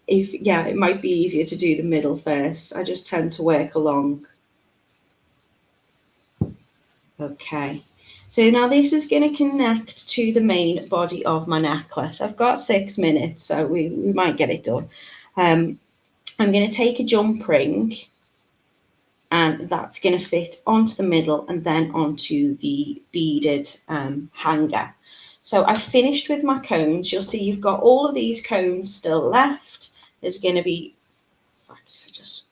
It might be easier to do the middle first. I just tend to work along. Okay. So now this is going to connect to the main body of my necklace. I've got 6 minutes, so we might get it done. I'm going to take a jump ring, and that's going to fit onto the middle and then onto the beaded hanger. So I've finished with my cones. You'll see you've got all of these cones still left. There's going to be just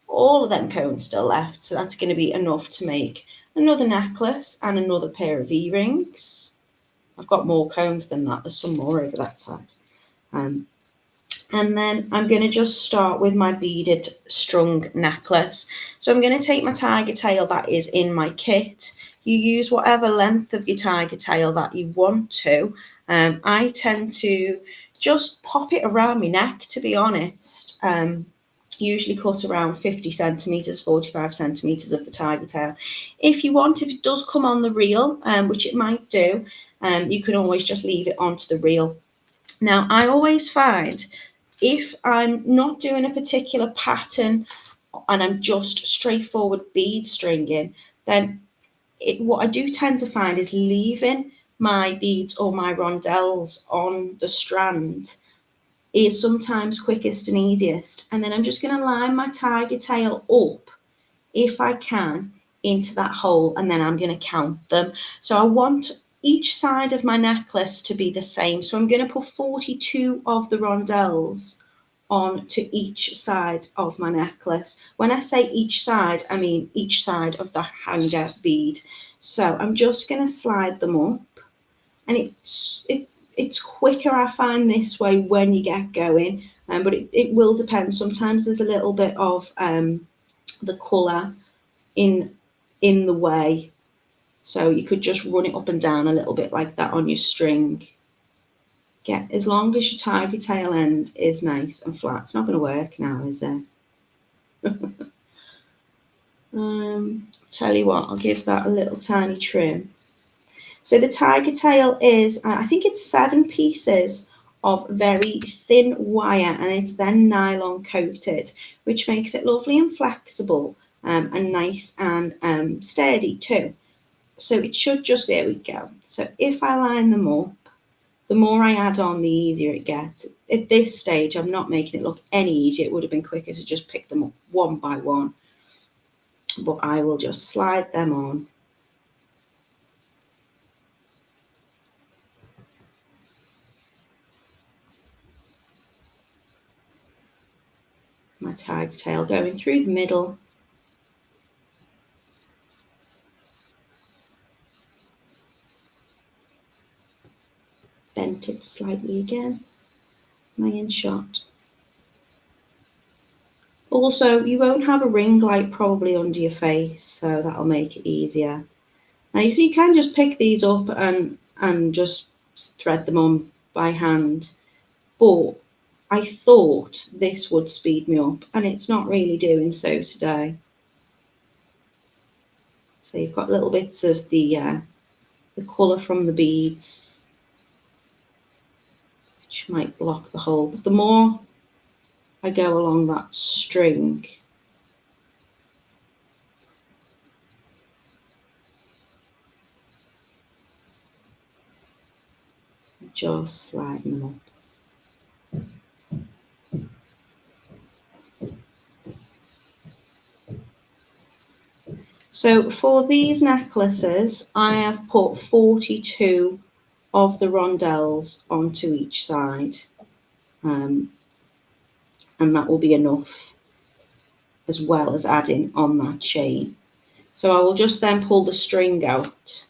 all of them cones still left. So that's going to be enough to make another necklace and another pair of earrings. I've got more cones than that. There's some more over that side. And then I'm going to just start with my beaded strung necklace. So I'm going to take my tiger tail that is in my kit. You use whatever length of your tiger tail that you want to. I tend to just pop it around my neck, to be honest. Usually cut around 50 centimeters, 45 centimeters of the tiger tail. If it does come on the reel, which it might do, you can always just leave it onto the reel. Now, I always find if I'm not doing a particular pattern and I'm just straightforward bead stringing, then what I do tend to find is leaving my beads or my rondelles on the strand is sometimes quickest and easiest. And then I'm just going to line my tiger tail up, if I can, into that hole, and then I'm going to count them. So I want each side of my necklace to be the same. So I'm going to put 42 of the rondelles on to each side of my necklace. When I say each side, I mean each side of the hanger bead. So I'm just going to slide them up, and it's quicker, I find, this way when you get going, but it will depend. Sometimes there's a little bit of the colour in the way, so you could just run it up and down a little bit like that on your string. Get, as long as your tiger tail end is nice and flat. It's not going to work now, is it? Tell you what, I'll give that a little tiny trim. So the tiger tail is, I think it's 7 pieces of very thin wire, and it's then nylon coated, which makes it lovely and flexible, and nice and sturdy too. So it should just, there we go. So if I line them up, the more I add on, the easier it gets. At this stage, I'm not making it look any easier. It would have been quicker to just pick them up one by one, but I will just slide them on. My tiger tail going through the middle. Bent it slightly again, my in shot. Also, you won't have a ring light probably under your face, so that'll make it easier. Now you can just pick these up and just thread them on by hand, but I thought this would speed me up, and it's not really doing so today. So you've got little bits of the colour from the beads, which might block the hole. But the more I go along that string, just sliding them up. So for these necklaces, I have put 42 of the rondelles onto each side, and that will be enough, as well as adding on that chain. So I will just then pull the string out,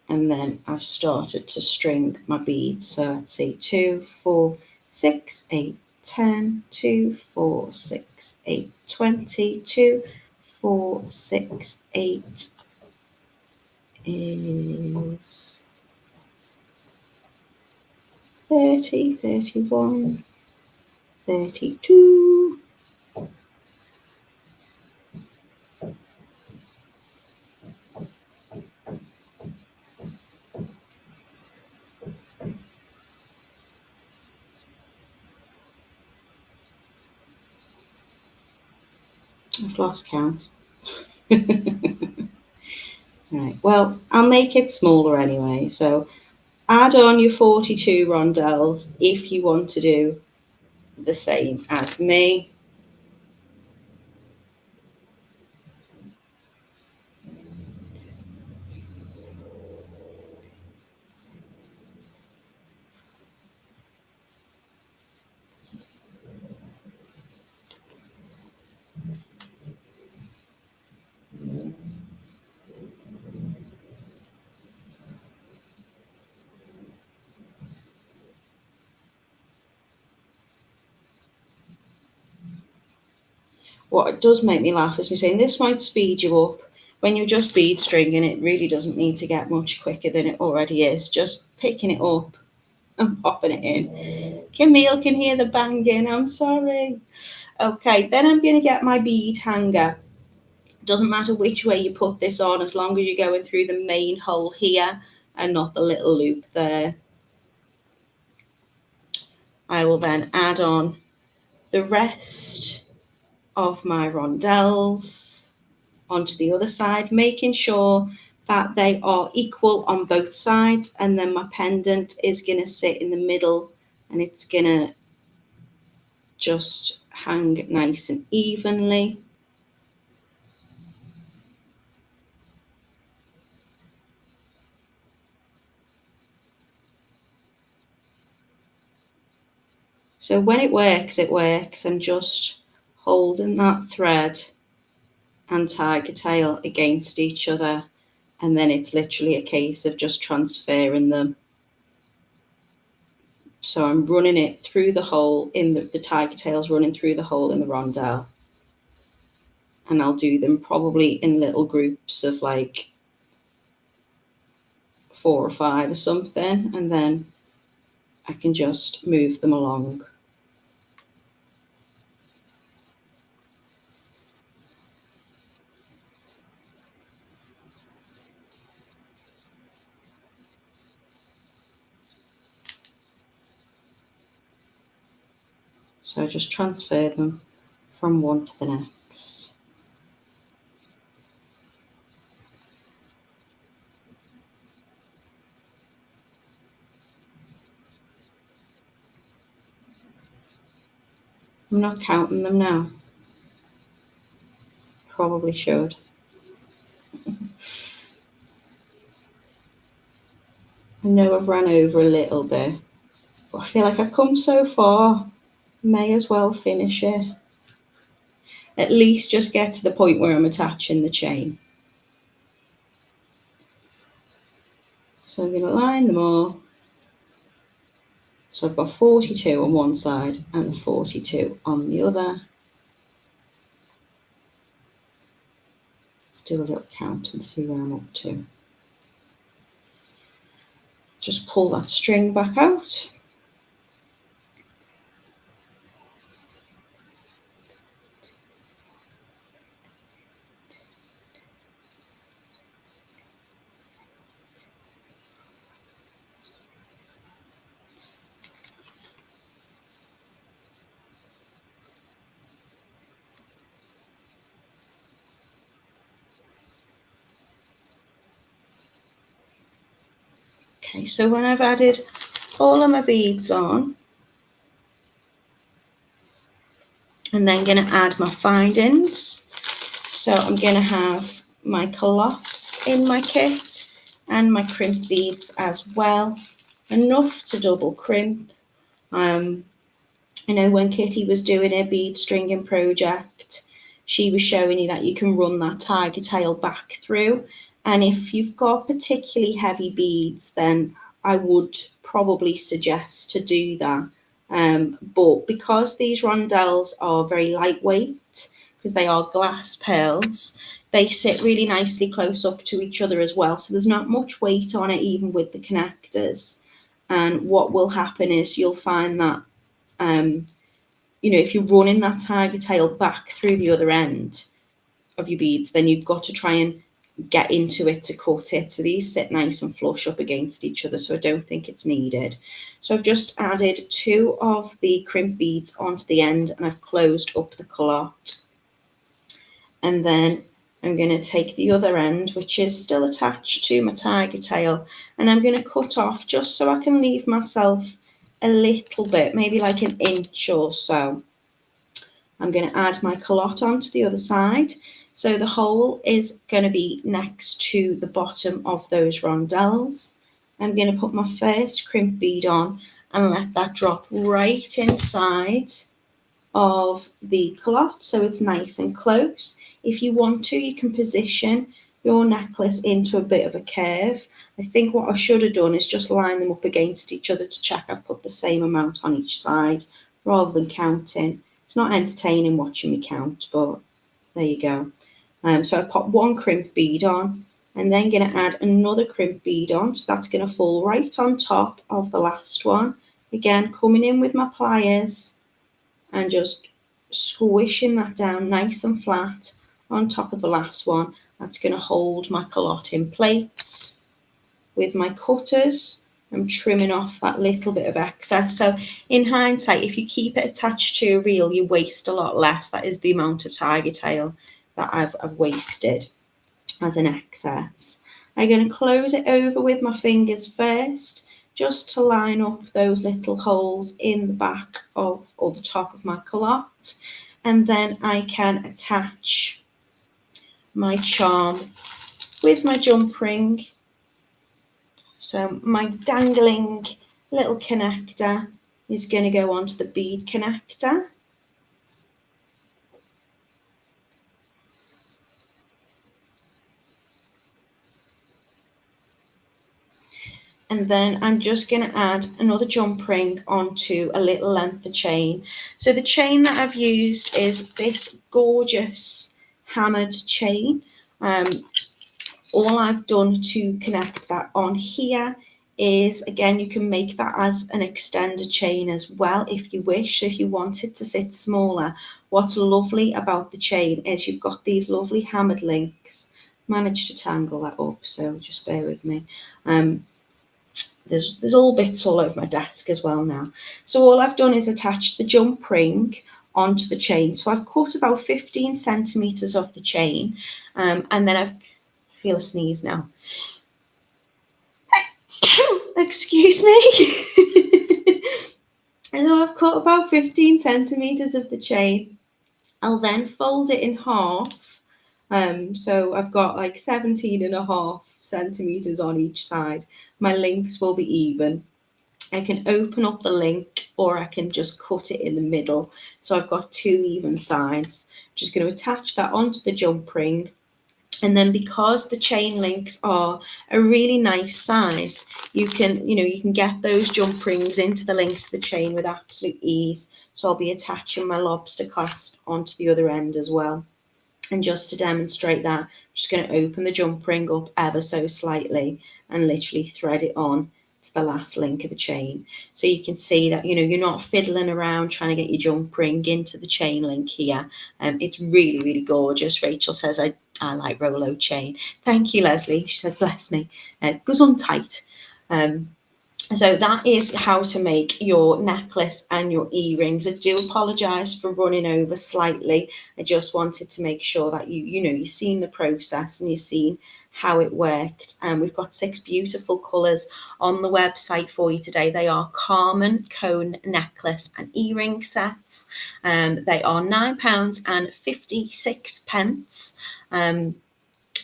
and then I've started to string my beads. So let's see, 2, 4, 6, 8, 10, 2, 4, 6, 8, 20, 2, 4, 6, 8 is 30, 31, 32. I've lost count. Right, well, I'll make it smaller anyway. So add on your 42 rondelles if you want to do the same as me. What it does make me laugh is me saying this might speed you up. When you're just bead stringing, it really doesn't need to get much quicker than it already is. Just picking it up and popping it in. Camille can hear the banging, I'm sorry. Okay, then I'm going to get my bead hanger. Doesn't matter which way you put this on, as long as you're going through the main hole here and not the little loop there. I will then add on the rest of my rondelles onto the other side, making sure that they are equal on both sides, and then my pendant is going to sit in the middle and it's gonna just hang nice and evenly. So when it works, I'm just holding that thread and tiger tail against each other, and then it's literally a case of just transferring them. So I'm running it through the hole in the tiger tail's running through the hole in the rondelle, and I'll do them probably in little groups of like 4 or 5 or something, and then I can just move them along. So I just transfer them from one to the next. I'm not counting them now. Probably should. I know I've run over a little bit, but I feel like I've come so far. May as well finish it. At least just get to the point where I'm attaching the chain. So I'm going to line them all. So I've got 42 on one side and 42 on the other. Let's do a little count and see where I'm up to. Just pull that string back out. Okay, so when I've added all of my beads on, I'm then going to add my findings. So I'm going to have my culottes in my kit and my crimp beads as well, enough to double crimp. I know when Kitty was doing her bead stringing project, she was showing you that you can run that tiger tail back through, and if you've got particularly heavy beads, then I would probably suggest to do that. But because these rondelles are very lightweight, because they are glass pearls, they sit really nicely close up to each other as well, so there's not much weight on it even with the connectors. And what will happen is you'll find that if you're running that tiger tail back through the other end of your beads, then you've got to try and get into it to cut it. So these sit nice and flush up against each other, so I don't think it's needed. So I've just added 2 of the crimp beads onto the end, and I've closed up the culotte. And then I'm going to take the other end, which is still attached to my tiger tail, and I'm going to cut off just so I can leave myself a little bit, maybe like an inch or so. I'm going to add my culotte onto the other side. So the hole is going to be next to the bottom of those rondelles. I'm going to put my first crimp bead on and let that drop right inside of the culotte, so it's nice and close. If you want to, you can position your necklace into a bit of a curve. I think what I should have done is just line them up against each other to check I've put the same amount on each side rather than counting. It's not entertaining watching me count, but there you go. So I've popped 1 crimp bead on, and then going to add another crimp bead on, so that's going to fall right on top of the last one. Again, coming in with my pliers and just squishing that down nice and flat on top of the last one. That's going to hold my culotte in place. With my cutters, I'm trimming off that little bit of excess. So in hindsight, if you keep it attached to a reel, you waste a lot less. That is the amount of tiger tail that I've wasted as an excess. I'm going to close it over with my fingers first, just to line up those little holes in the back of, or the top of my culotte. And then I can attach my charm with my jump ring. So my dangling little connector is going to go onto the bead connector. And then I'm just going to add another jump ring onto a little length of chain. So the chain that I've used is this gorgeous hammered chain. All I've done to connect that on here is, again, you can make that as an extender chain as well if you wish. So if you want it to sit smaller, what's lovely about the chain is you've got these lovely hammered links. Managed to tangle that up, so just bear with me. There's all bits all over my desk as well now. So all I've done is attach the jump ring onto the chain. So I've cut about 15 centimeters off the chain, and then I feel a sneeze now. Excuse me. So I've cut about 15 centimeters of the chain. I'll then fold it in half. So I've got like 17.5 centimeters on each side. My links will be even. I can open up the link or I can just cut it in the middle. So I've got 2 even sides. Just going to attach that onto the jump ring. And then because the chain links are a really nice size, you can get those jump rings into the links of the chain with absolute ease. So I'll be attaching my lobster clasp onto the other end as well. And just to demonstrate that, I'm just going to open the jump ring up ever so slightly and literally thread it on to the last link of the chain. So you can see that, you're not fiddling around trying to get your jump ring into the chain link here. It's really, really gorgeous. Rachel says, I like Rolo chain. Thank you, Leslie. She says, bless me. It goes on tight. So that is how to make your necklace and your earrings. I do apologise for running over slightly. I just wanted to make sure that you've seen the process and you've seen how it worked. And we've got 6 beautiful colours on the website for you today. They are Carmen cone necklace and earring sets. They are £9.56.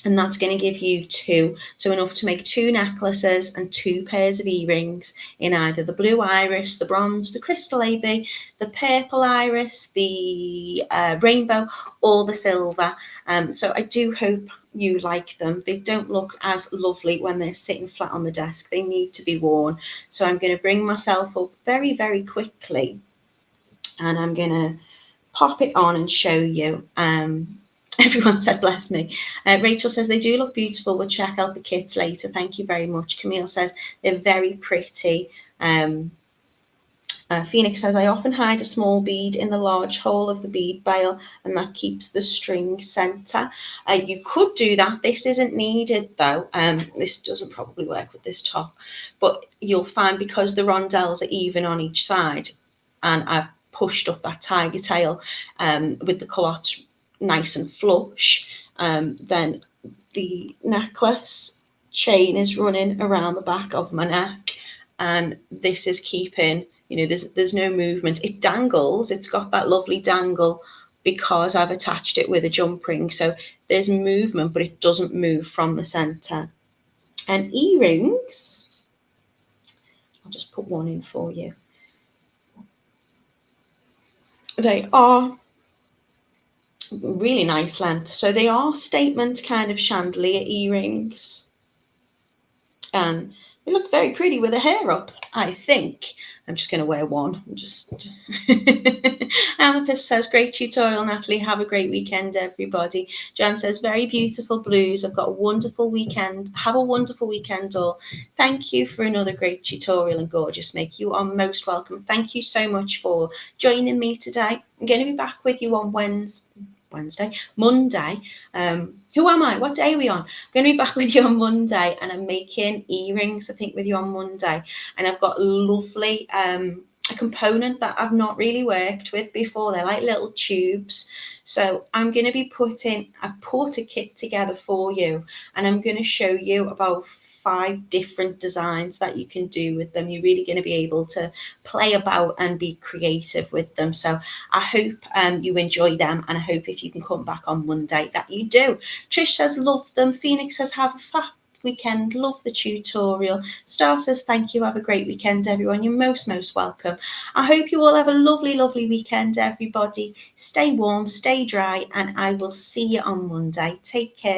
And that's going to give you 2, so enough to make 2 necklaces and 2 pairs of earrings in either the blue iris, the bronze, the crystal AB, the purple iris, the rainbow, or the silver. So I do hope you like them. They don't look as lovely when they're sitting flat on the desk. They need to be worn. So I'm going to bring myself up very, very quickly, and I'm going to pop it on and show you. Everyone said, bless me. Rachel says, they do look beautiful. We'll check out the kits later. Thank you very much. Camille says, they're very pretty. Phoenix says, I often hide a small bead in the large hole of the bead bale, and that keeps the string centre. You could do that. This isn't needed, though. This doesn't probably work with this top. But you'll find because the rondelles are even on each side, and I've pushed up that tiger tail with the culotte nice and flush, then the necklace chain is running around the back of my neck, and this is keeping, there's no movement. It dangles, it's got that lovely dangle because I've attached it with a jump ring, so there's movement, but it doesn't move from the center. And earrings, I'll just put one in for you. They are really nice length. So they are statement kind of chandelier earrings. And they look very pretty with the hair up, I think. I'm just going to wear one. Amethyst says, great tutorial, Natalie. Have a great weekend, everybody. Jan says, very beautiful blues. I've got a wonderful weekend. Have a wonderful weekend all. Thank you for another great tutorial and gorgeous make. You are most welcome. Thank you so much for joining me today. I'm going to be back with you on Monday. Who am I? What day are we on? I'm going to be back with you on Monday, and I'm making earrings, I think, with you on Monday. And I've got lovely a component that I've not really worked with before. They're like little tubes. So I'm going to be I've put a kit together for you, and I'm going to show you about 5 different designs that you can do with them. You're really going to be able to play about and be creative with them. So I hope you enjoy them, and I hope if you can come back on Monday that you do. Trish says love them. Phoenix says have a fab weekend, love the tutorial. Star says thank you, have a great weekend everyone, you're most welcome. I hope you all have a lovely weekend everybody. Stay warm, stay dry, and I will see you on Monday. Take care.